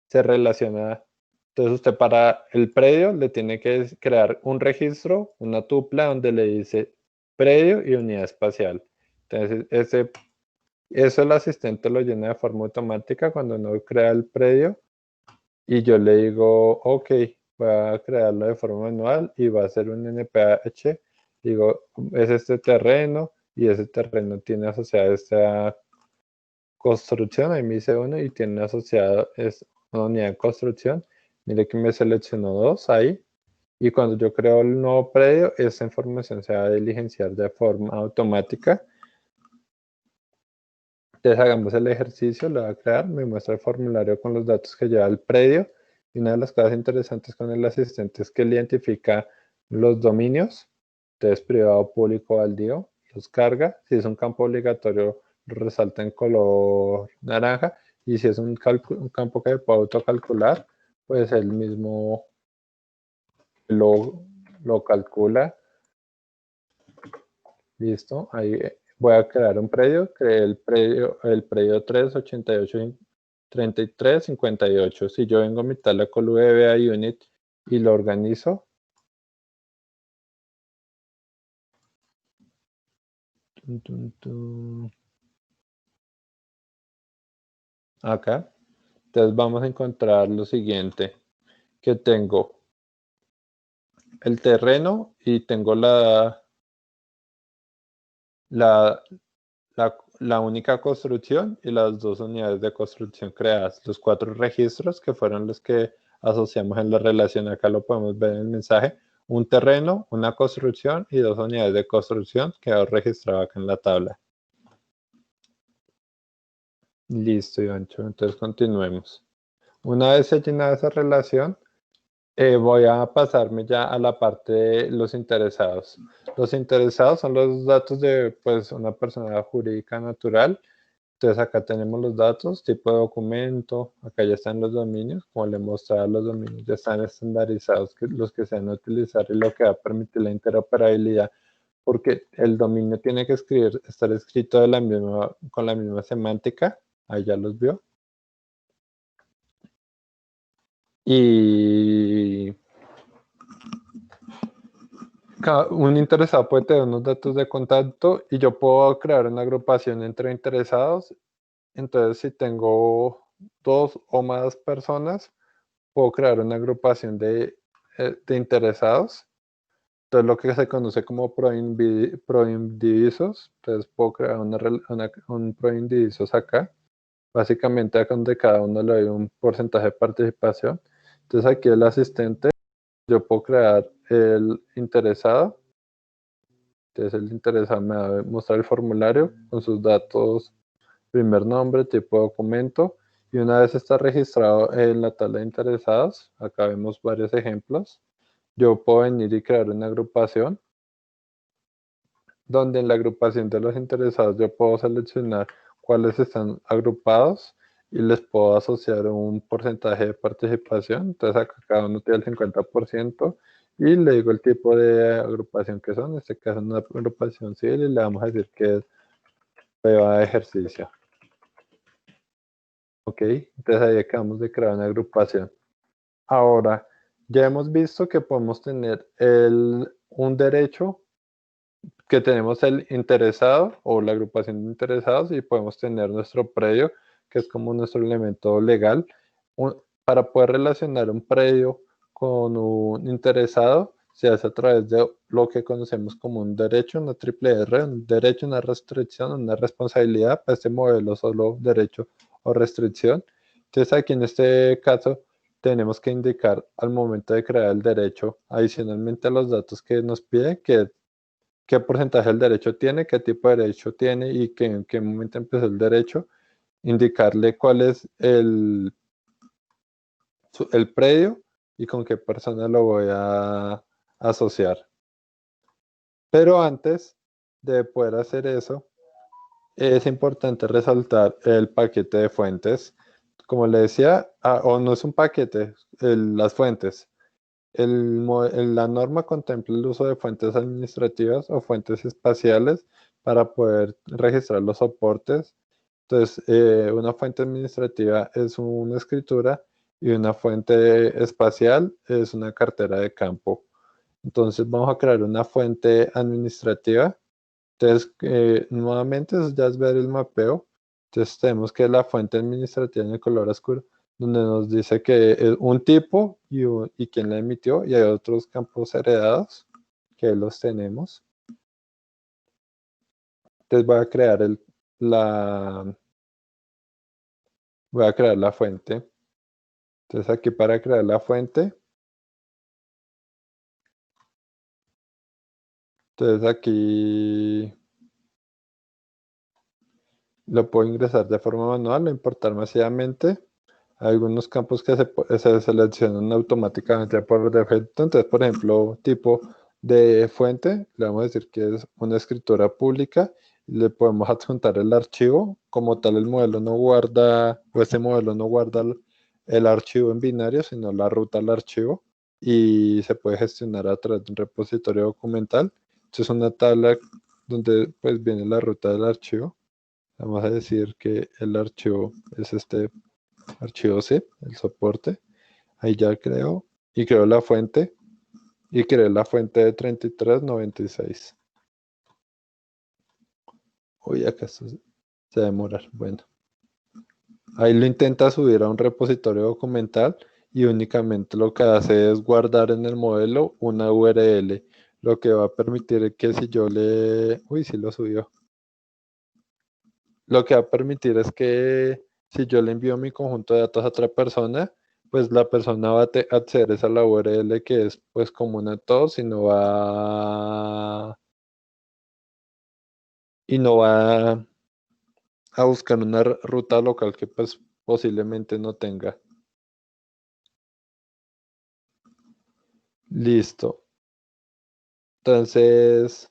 se relaciona. Entonces usted para el predio le tiene que crear un registro, una tupla donde le dice predio y unidad espacial. Entonces eso el asistente lo llena de forma automática cuando uno crea el predio y yo le digo, ok, voy a crearlo de forma manual y va a ser un NPH. Digo, es este terreno y ese terreno tiene asociada esta construcción, ahí me dice uno y tiene asociada es una unidad de construcción. Mire que me seleccionó dos ahí. Y cuando yo creo el nuevo predio, esa información se va a diligenciar de forma automática. Entonces hagamos el ejercicio, lo voy a crear, me muestra el formulario con los datos que lleva el predio. Y una de las cosas interesantes con el asistente es que él identifica los dominios, entonces privado, público, baldío, los carga. Si es un campo obligatorio, lo resalta en color naranja. Y si es un campo que puedo autocalcular, pues él mismo lo calcula. Listo, ahí voy a crear un predio, creé el predio 388-33-58. Si yo vengo a mi tabla con VBA Unit y lo organizo, acá, entonces vamos a encontrar lo siguiente, que tengo el terreno y tengo la, la única construcción y las dos unidades de construcción creadas, los 4 registros que fueron los que asociamos en la relación. Acá lo podemos ver en el mensaje: un terreno, una construcción y 2 unidades de construcción quedó registrado acá en la tabla. Listo, Ivancho, entonces continuemos. Una vez se llena esa relación, voy a pasarme ya a la parte de los interesados. Los interesados son los datos de pues, una persona jurídica natural. Entonces acá tenemos los datos, tipo de documento, acá ya están los dominios, como le mostraba, los dominios ya están estandarizados, los que se van a utilizar y lo que va a permitir la interoperabilidad, porque el dominio tiene que estar escrito con la misma semántica, ahí ya los vio. Y un interesado puede tener unos datos de contacto y yo puedo crear una agrupación entre interesados. Entonces, si tengo 2 o más personas, puedo crear una agrupación de interesados. Entonces, lo que se conoce como proindivisos. Entonces, puedo crear un proindivisos acá. Básicamente, acá donde cada uno le doy un porcentaje de participación. Entonces, aquí el asistente, yo puedo crear el interesado. Entonces, el interesado me va a mostrar el formulario con sus datos: primer nombre, tipo de documento, y una vez está registrado en la tabla de interesados, acá vemos varios ejemplos, yo puedo venir y crear una agrupación, donde en la agrupación de los interesados yo puedo seleccionar cuáles están agrupados y les puedo asociar un porcentaje de participación. Entonces acá cada uno tiene el 50% y le digo el tipo de agrupación que son. En este caso es una agrupación civil y le vamos a decir que es prueba de ejercicio. Ok, entonces ahí acabamos de crear una agrupación. Ahora, ya hemos visto que podemos tener un derecho, que tenemos el interesado o la agrupación de interesados, y podemos tener nuestro predio, que es como nuestro elemento legal. Para poder relacionar un predio con un interesado, se hace a través de lo que conocemos como un derecho, una triple R, un derecho, una restricción, una responsabilidad. Para este modelo solo derecho o restricción. Entonces aquí en este caso tenemos que indicar al momento de crear el derecho, adicionalmente a los datos que nos pide, qué porcentaje del derecho tiene, qué tipo de derecho tiene y en qué momento empezó el derecho, indicarle cuál es el predio y con qué persona lo voy a asociar. Pero antes de poder hacer eso, es importante resaltar el paquete de fuentes. Como le decía, o no es un paquete, las fuentes. La norma contempla el uso de fuentes administrativas o fuentes espaciales para poder registrar los soportes. Entonces, una fuente administrativa es una escritura y una fuente espacial es una cartera de campo. Entonces, vamos a crear una fuente administrativa. Entonces, nuevamente, eso ya es ver el mapeo. Entonces, tenemos que la fuente administrativa en el color oscuro, donde nos dice que es un tipo y quién la emitió, y hay otros campos heredados que los tenemos. Entonces, voy a crear la fuente. Entonces, aquí para crear la fuente, entonces aquí lo puedo ingresar de forma manual o importar masivamente. Hay algunos campos que se seleccionan automáticamente por defecto. Entonces, por ejemplo, tipo de fuente, le vamos a decir que es una escritura pública. Le podemos adjuntar el archivo. Como tal, el modelo no guarda, o ese modelo no guarda el archivo en binario, sino la ruta al archivo. Y se puede gestionar a través de un repositorio documental. Esto es una tabla donde pues viene la ruta del archivo. Vamos a decir que el archivo es este archivo zip, el soporte. Ahí ya creo. Y creo la fuente. Y creé la fuente de 3396. Uy, acá esto se va a demorar. Bueno. Ahí lo intenta subir a un repositorio documental y únicamente lo que hace es guardar en el modelo una URL. Lo que va a permitir que si yo le... Uy, sí lo subió. Lo que va a permitir es que si yo le envío mi conjunto de datos a otra persona, pues la persona va a acceder a la URL que es pues común a todos y no va a buscar una ruta local que pues posiblemente no tenga. Listo. Entonces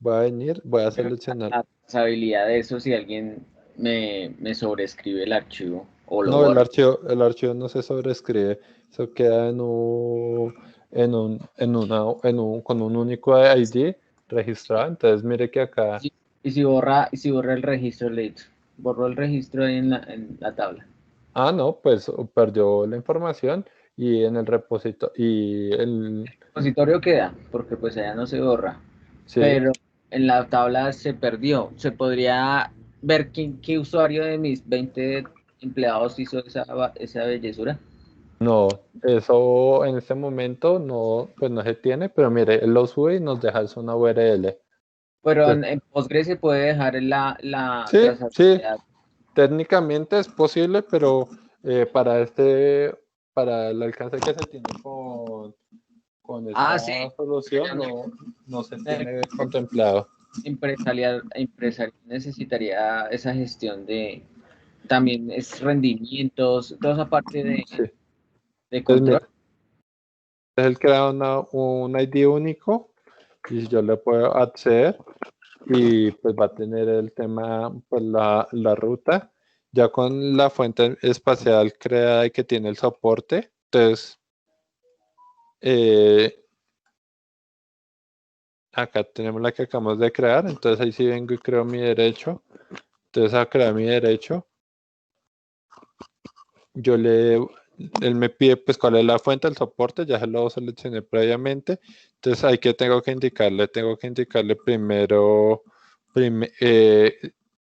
voy a Pero seleccionar. la trazabilidad de eso, si alguien me sobrescribe el archivo o lo No, borra. el archivo no se sobrescribe, eso queda con un único ID registrado. Entonces, mire que acá, Y si borra el registro, listo. Borró el registro ahí en la tabla. no, pues perdió la información y en el repositorio, Repositorio queda, porque pues allá no se borra. sí, Pero en la tabla se perdió. Se podría ver qué usuario de mis 20 empleados hizo esa bellezura. no, eso en este momento no, pues no se tiene, pero mire, él lo sube y nos deja es una URL. Pero Entonces, en Postgres se puede dejar la sí, sí, trazabilidad. técnicamente es posible, pero para para el alcance que se tiene con Ah, esta sí. solución, no se tiene contemplado. Empresarial necesitaría esa gestión de también es rendimientos, toda esa parte Sí. de Entonces, control. mira, él crea un ID único y yo le puedo acceder y pues va a tener el tema, pues la ruta, ya con la fuente espacial creada y que tiene el soporte. Entonces, eh, acá tenemos la que acabamos de crear. Entonces ahí sí vengo y creo mi derecho. Entonces a crear mi derecho, yo le, él me pide pues cuál es la fuente del soporte, ya se lo seleccioné previamente. Entonces ahí que tengo que indicarle primero,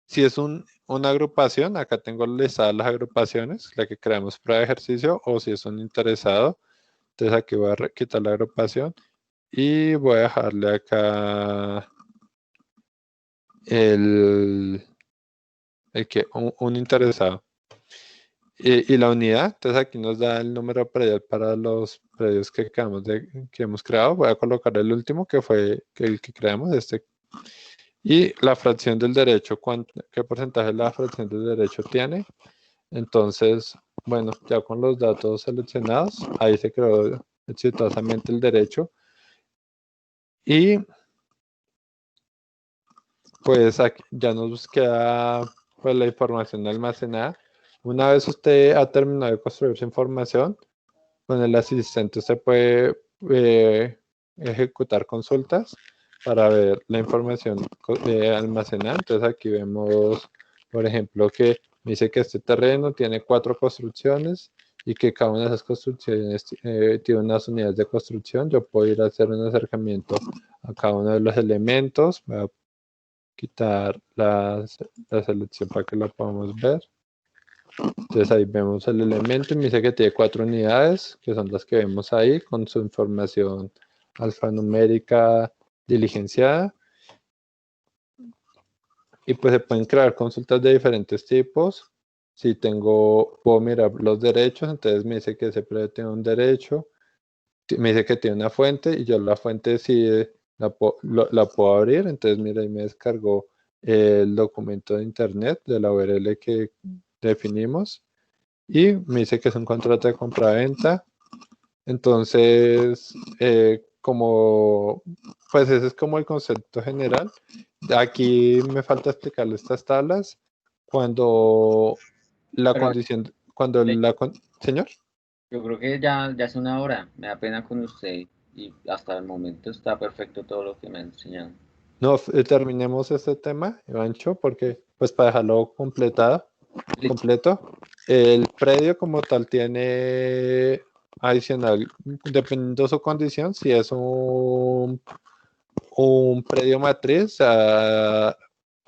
si es una agrupación, acá tengo listadas las agrupaciones, la que creamos para ejercicio, o si es un interesado. Entonces aquí voy a quitar la agrupación y voy a dejarle acá el, un interesado. Y la unidad, entonces aquí nos da el número predial para los predios que hemos creado. Voy a colocar el último que fue el que creamos, este. Y la fracción del derecho, qué porcentaje de la fracción del derecho tiene. Entonces, bueno, ya con los datos seleccionados, ahí se creó exitosamente el derecho. Y pues aquí ya nos queda pues, la información almacenada. Una vez usted ha terminado de construir su información, con el asistente usted puede ejecutar consultas para ver la información almacenada. Entonces aquí vemos, por ejemplo, que me dice que este terreno tiene 4 construcciones y que cada una de esas construcciones tiene unas unidades de construcción. Yo puedo ir a hacer un acercamiento a cada uno de los elementos. Voy a quitar la selección para que la podamos ver. Entonces ahí vemos el elemento y me dice que tiene 4 unidades, que son las que vemos ahí, con su información alfanumérica diligenciada. Y pues se pueden crear consultas de diferentes tipos. Si puedo mirar los derechos, entonces me dice que ese predio tiene un derecho, me dice que tiene una fuente y yo la fuente sí la puedo abrir. Entonces mira, ahí me descargó el documento de internet de la URL que definimos. Y me dice que es un contrato de compra-venta. Entonces, pues ese es como el concepto general. Aquí me falta explicarle estas tablas. Cuando la Pero condición, cuando la, señor. yo creo que ya es una hora. Me da pena con usted y hasta el momento está perfecto todo lo que me ha enseñado. No, terminemos este tema, Ivancho, porque pues para dejarlo Listo. completo, el predio como tal tiene adicional, dependiendo de su condición, si es un predio matriz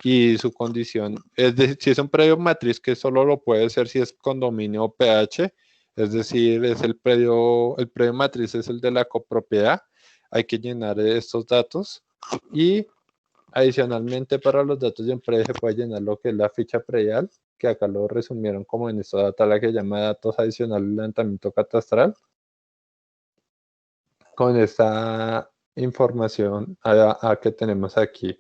y su condición, es decir, si es un predio matriz que solo lo puede ser si es condominio o PH, es decir, es el predio matriz es el de la copropiedad, hay que llenar estos datos y adicionalmente para los datos de un predio se puede llenar lo que es la ficha predial, que acá lo resumieron como en esta tabla que llama datos adicionales de levantamiento catastral. Con esta información que tenemos aquí.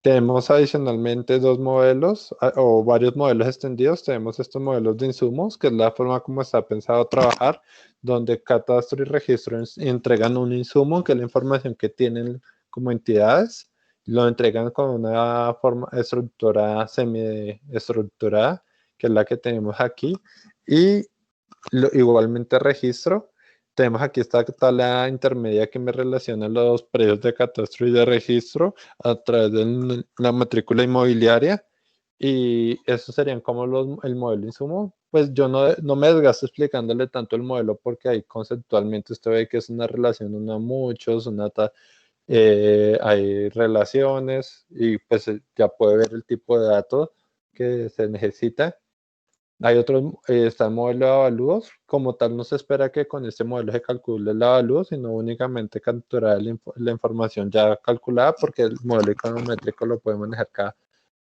Tenemos adicionalmente 2 modelos o varios modelos extendidos. Tenemos estos modelos de insumos, que es la forma como está pensado trabajar, donde catastro y registro entregan un insumo, que es la información que tienen como entidades, lo entregan con una forma estructura semi-estructurada, que es la que tenemos aquí, y igualmente registro. Tenemos aquí esta tabla intermedia que me relaciona los precios de catastro y de registro a través de la matrícula inmobiliaria. Y eso serían como el modelo insumo. Pues yo no me desgasto explicándole tanto el modelo porque ahí conceptualmente usted ve que es una relación uno a muchos, hay relaciones y pues ya puede ver el tipo de datos que se necesita. Hay otros, está el modelo de avalúos. Como tal, no se espera que con este modelo se calcule el avalúo, sino únicamente capturar la información ya calculada, porque el modelo econométrico lo puede manejar cada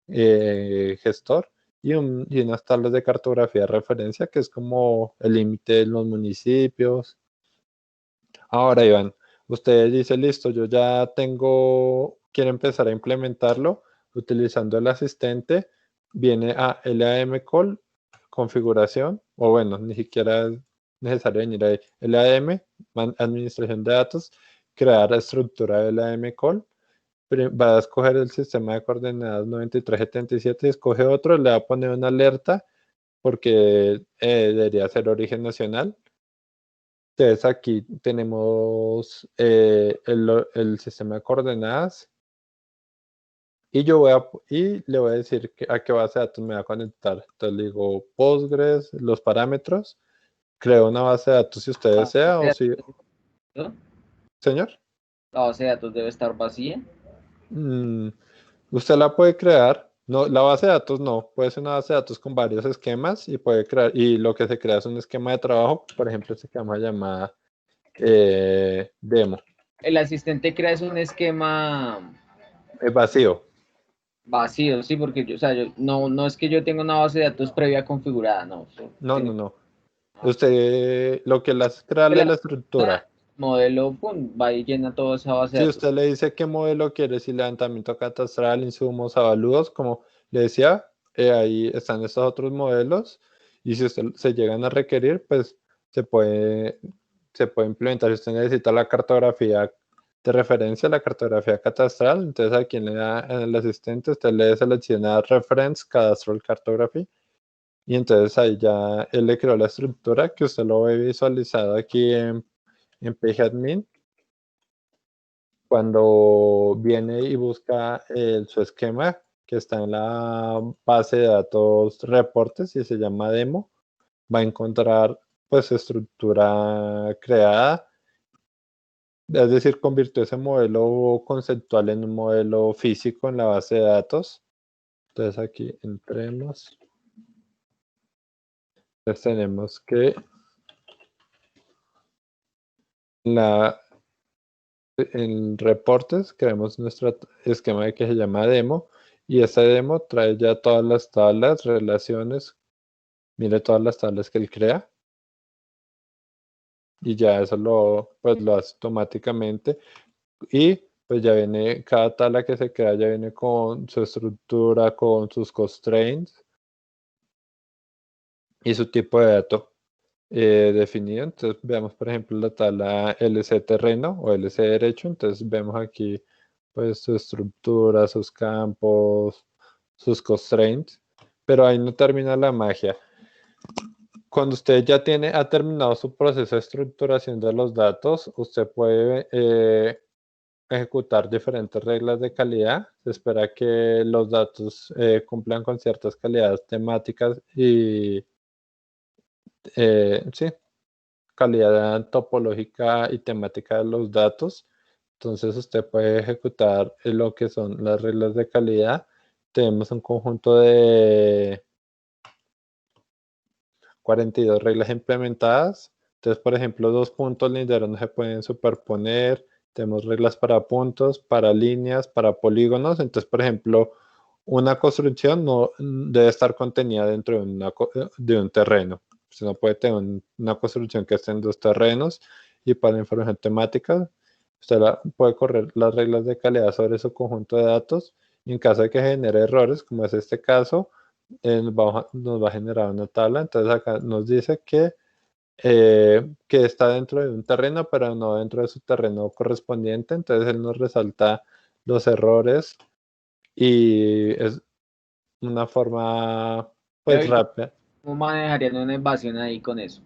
gestor. Y unas tablas de cartografía de referencia, que es como el límite de los municipios. Ahora, Iván, usted dice, listo, yo ya quiero empezar a implementarlo utilizando el asistente. Viene a LAM call, configuración, o bueno, ni siquiera es necesario venir ahí. LAM, administración de datos, crear estructura de LAM call. Va a escoger el sistema de coordenadas 9377 y escoge otro, le va a poner una alerta porque debería ser origen nacional. Entonces aquí tenemos el sistema de coordenadas y le voy a decir a qué base de datos me va a conectar. Entonces le digo Postgres, los parámetros, creo una base de datos si usted La desea base o de si, datos, ¿no? señor. La base de datos debe estar vacía. Mm, Usted la puede crear. No, la base de datos no, puede ser una base de datos con varios esquemas y puede crear, y lo que se crea es un esquema de trabajo, por ejemplo, se llama llamada demo, El asistente crea es un esquema vacío. vacío, sí, porque yo, o sea, no es que yo tenga una base de datos previa configurada, no. No, no, Tiene no. Usted lo que le hace es crearle la estructura. modelo, pum, va y llena toda esa base de Si datos. usted le dice qué modelo quiere, si levantamiento catastral, insumos, avalúos, como le decía, ahí están estos otros modelos. Y si usted se llegan a requerir, pues se puede, se puede implementar. Si usted necesita la cartografía de referencia, la cartografía catastral. Entonces aquí en el asistente usted le selecciona Reference Cadastral Cartography y entonces ahí ya él le creó la estructura que usted lo ve visualizado aquí en PageAdmin. Cuando viene y busca su esquema que está en la base de datos reportes y se llama demo, va a encontrar pues estructura creada, es decir, convirtió ese modelo conceptual en un modelo físico en la base de datos. Entonces aquí entremos. Entonces tenemos que en reportes creamos nuestro esquema que se llama demo y ese demo trae ya todas las tablas, relaciones, mire todas las tablas que él crea y ya eso pues lo hace automáticamente y pues ya viene, cada tabla que se crea ya viene con su estructura, con sus constraints y su tipo de dato definido. Entonces veamos por ejemplo la tabla LC terreno o LC derecho, entonces vemos aquí pues su estructura, sus campos, sus constraints, pero ahí no termina la magia. Cuando usted ya ha terminado su proceso de estructuración de los datos, usted puede ejecutar diferentes reglas de calidad. Se espera que los datos cumplan con ciertas calidades temáticas y sí, calidad topológica y temática de los datos. Entonces usted puede ejecutar lo que son las reglas de calidad. Tenemos un conjunto de 42 reglas implementadas. Entonces, por ejemplo, dos puntos linderos no se pueden superponer. Tenemos reglas para puntos, para líneas, para polígonos. Entonces, por ejemplo, una construcción no debe estar contenida dentro de un terreno. Usted no puede tener una construcción que esté en dos terrenos. Y para información temática, usted puede correr las reglas de calidad sobre su conjunto de datos. Y en caso de que genere errores, como es este caso, nos va a generar una tabla. Entonces acá nos dice que está dentro de un terreno, pero no dentro de su terreno correspondiente. Entonces él nos resalta los errores y es una forma pues Pero rápida. ¿cómo manejarían una invasión ahí con eso?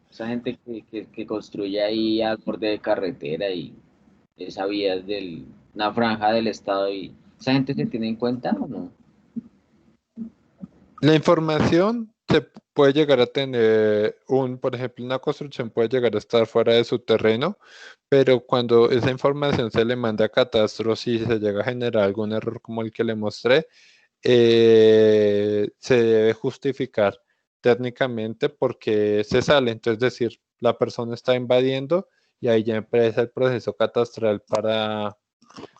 Esa gente que construye ahí al borde de carretera y esa vía es una franja del estado y esa gente se tiene en cuenta o no. La información se puede llegar a tener por ejemplo, una construcción puede llegar a estar fuera de su terreno, pero cuando esa información se le manda a catastro, si se llega a generar algún error como el que le mostré, se debe justificar técnicamente porque se sale. Entonces, es decir, la persona está invadiendo y ahí ya empieza el proceso catastral para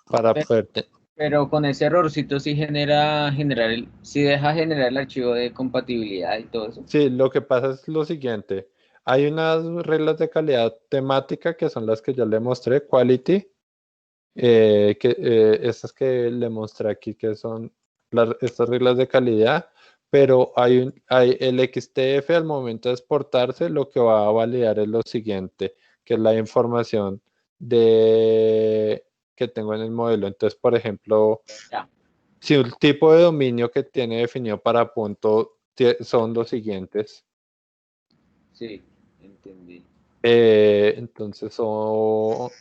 Pero, poder. pero con ese errorcito sí sí deja generar el archivo de compatibilidad y todo eso. Sí, lo que pasa es lo siguiente. Hay unas reglas de calidad temática que son las que yo le mostré, quality, estas que le mostré aquí que son estas reglas de calidad, pero hay el XTF al momento de exportarse, lo que va a validar es lo siguiente, que es la información que tengo en el modelo. Entonces, por ejemplo, Ya, si un tipo de dominio que tiene definido para punto son los siguientes. sí, entendí. Entonces son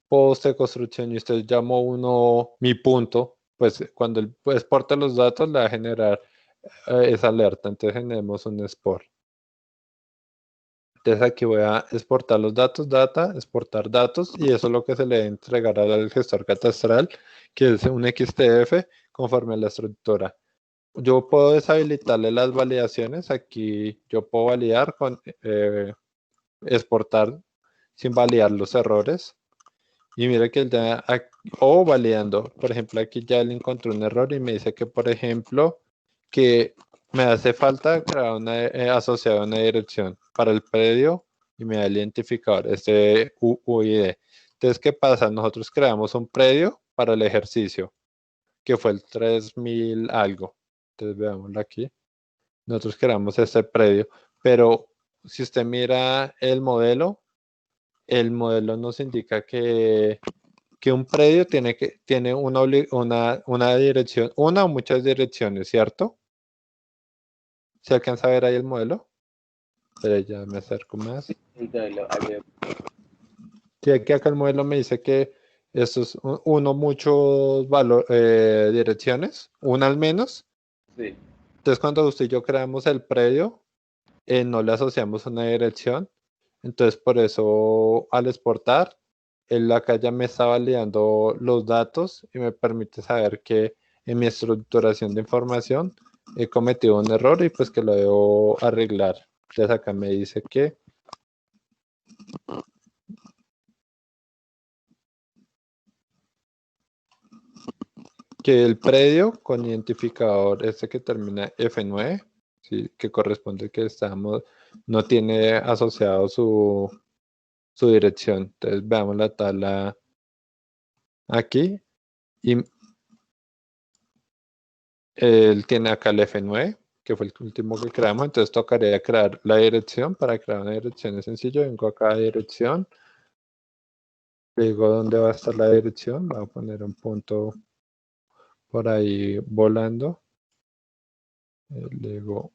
post de construcción y usted llamó uno mi punto, pues cuando él exporta los datos le va a generar esa alerta. Entonces tenemos un export. Entonces aquí voy a exportar los datos, data, exportar datos y eso es lo que se le debe entregar al gestor catastral, que es un XTF conforme a la estructura. Yo puedo deshabilitarle las validaciones. Aquí yo puedo validar con exportar sin validar los errores. Y mira que o validando, por ejemplo, aquí ya le encontré un error y me dice que, por ejemplo, que me hace falta crear asociado una dirección para el predio y me da el identificador, este UID. Entonces, ¿qué pasa? Nosotros creamos un predio para el ejercicio, que fue el 3000 algo. Entonces, veámoslo aquí. Nosotros creamos este predio, pero si usted mira el modelo, el modelo nos indica que un predio tiene una dirección, una o muchas direcciones, ¿cierto? ¿Se alcanza a ver ahí el modelo? Pero ya me acerco más. Sí, ahí veo. Sí, aquí acá el modelo me dice que esto es uno muchos direcciones, una al menos. Sí. Entonces cuando usted y yo creamos el predio, no le asociamos una dirección. Entonces por eso al exportar, él acá ya me está validando los datos y me permite saber que en mi estructuración de información he cometido un error y pues que lo debo arreglar. Entonces acá me dice que el predio con identificador este que termina F9, sí, que corresponde que no tiene asociado su dirección. Entonces veamos la tabla aquí y él tiene acá el F9, que fue el último que creamos, entonces tocaría crear la dirección. Para crear una dirección es sencillo, vengo acá a dirección, le digo dónde va a estar la dirección, voy a poner un punto por ahí volando, le digo,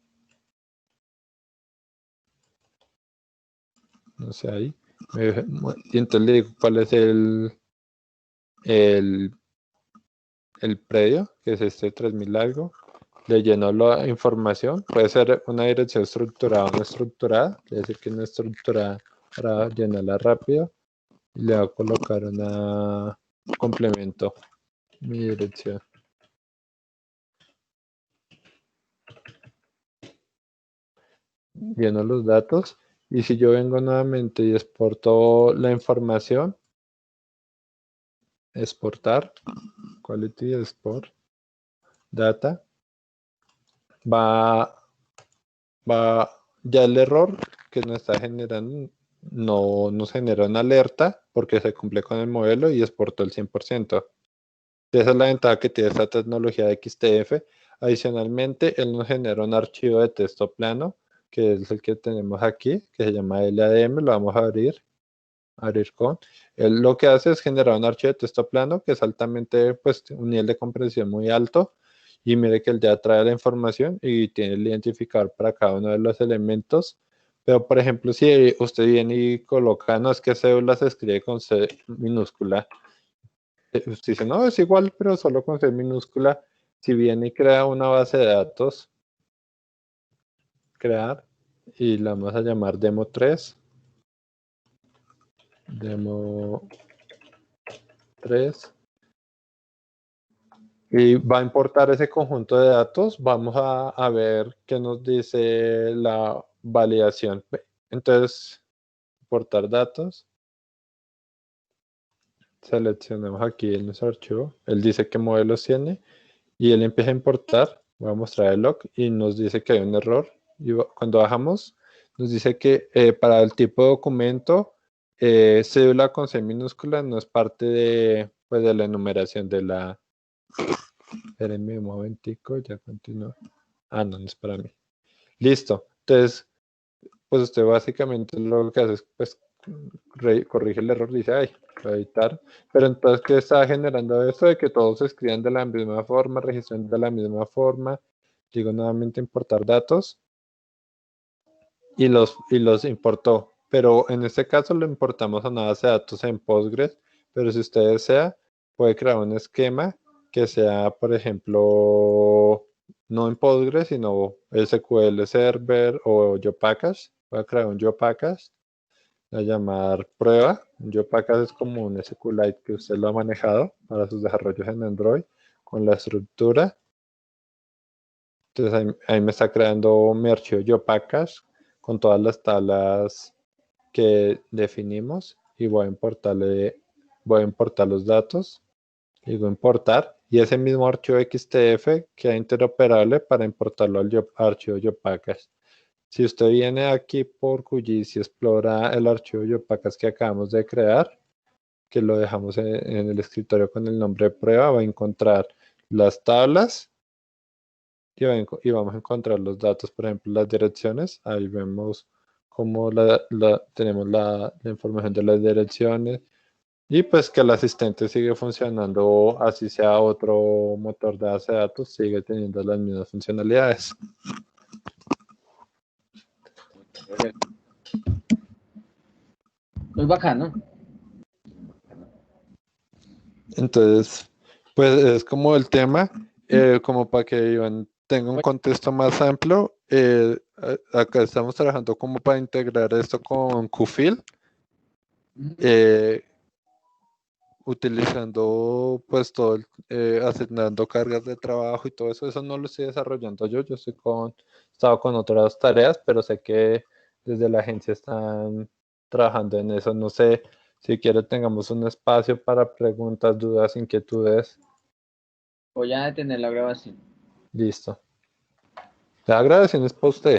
no sé, ahí, y entonces le digo cuál es el, el predio, que es este 3000 algo, le lleno la información, puede ser una dirección estructurada o no estructurada, quiere decir que no estructurada para llenarla rápido, y le voy a colocar un complemento, mi dirección. Lleno los datos, y si yo vengo nuevamente y exporto la información, exportar, quality export, data, va va ya el error que nos está generando no nos genera una alerta porque se cumple con el modelo y exportó el 100%. Esa es la ventaja que tiene esta tecnología de XTF. Adicionalmente, él nos genera un archivo de texto plano, que es el que tenemos aquí, que se llama LADM, lo vamos a abrir con. Él lo que hace es generar un archivo de texto plano que es altamente, pues, un nivel de compresión muy alto. Y mire que él ya trae la información y tiene el identificador para cada uno de los elementos. Pero, por ejemplo, si usted viene y coloca, no es que cédula se escribe con C minúscula. Usted dice, no, es igual, pero solo con C minúscula. Si viene y crea una base de datos, crear, y la vamos a llamar demo 3. Demo 3. Y va a importar ese conjunto de datos. Vamos a ver qué nos dice la validación. Entonces, importar datos. Seleccionamos aquí en nuestro archivo. Él dice qué modelos tiene y él empieza a importar. Voy a mostrar el log y nos dice que hay un error. Y cuando bajamos, nos dice que para el tipo de documento, cédula con C minúscula no es parte pues, de la enumeración de la. Espérenme un momentico, ya continúo. Ah, no, no es para mí. Listo. Entonces, pues usted básicamente lo que hace es, pues, corrige el error, dice, ay, voy a editar. Pero entonces, ¿qué está generando esto de que todos se escriban de la misma forma, registren de la misma forma? Digo nuevamente importar datos y los importó. Pero en este caso lo importamos a una base de datos en Postgres, pero si usted desea, puede crear un esquema que sea, por ejemplo, no en Postgres, sino SQL Server o JPackage. Voy a crear un JPackage, a llamar prueba. Un JPackage es como un SQLite que usted lo ha manejado para sus desarrollos en Android con la estructura. Entonces ahí me está creando mi archivo JPackage con todas las tablas que definimos y voy a importar los datos. Digo importar y ese mismo archivo XTF queda interoperable para importarlo al archivo JPackage. Si usted viene aquí por QGIS y explora el archivo JPackage que acabamos de crear, que lo dejamos en el escritorio con el nombre de prueba, va a encontrar las tablas y vamos a encontrar los datos, por ejemplo, las direcciones. Ahí vemos como tenemos la información de las direcciones y pues que el asistente sigue funcionando, así sea otro motor de base de datos, sigue teniendo las mismas funcionalidades. Muy bacano. Entonces, pues es como el tema, como para que Iván tenga un contexto más amplio. Acá estamos trabajando como para integrar esto con QFIL, eh, utilizando pues todo, asignando cargas de trabajo y todo eso. Eso no lo estoy desarrollando yo estado con otras tareas, pero sé que desde la agencia están trabajando en eso. No sé si quiere tengamos un espacio para preguntas, dudas, inquietudes. Voy a detener la grabación. Listo. La grabación es para usted.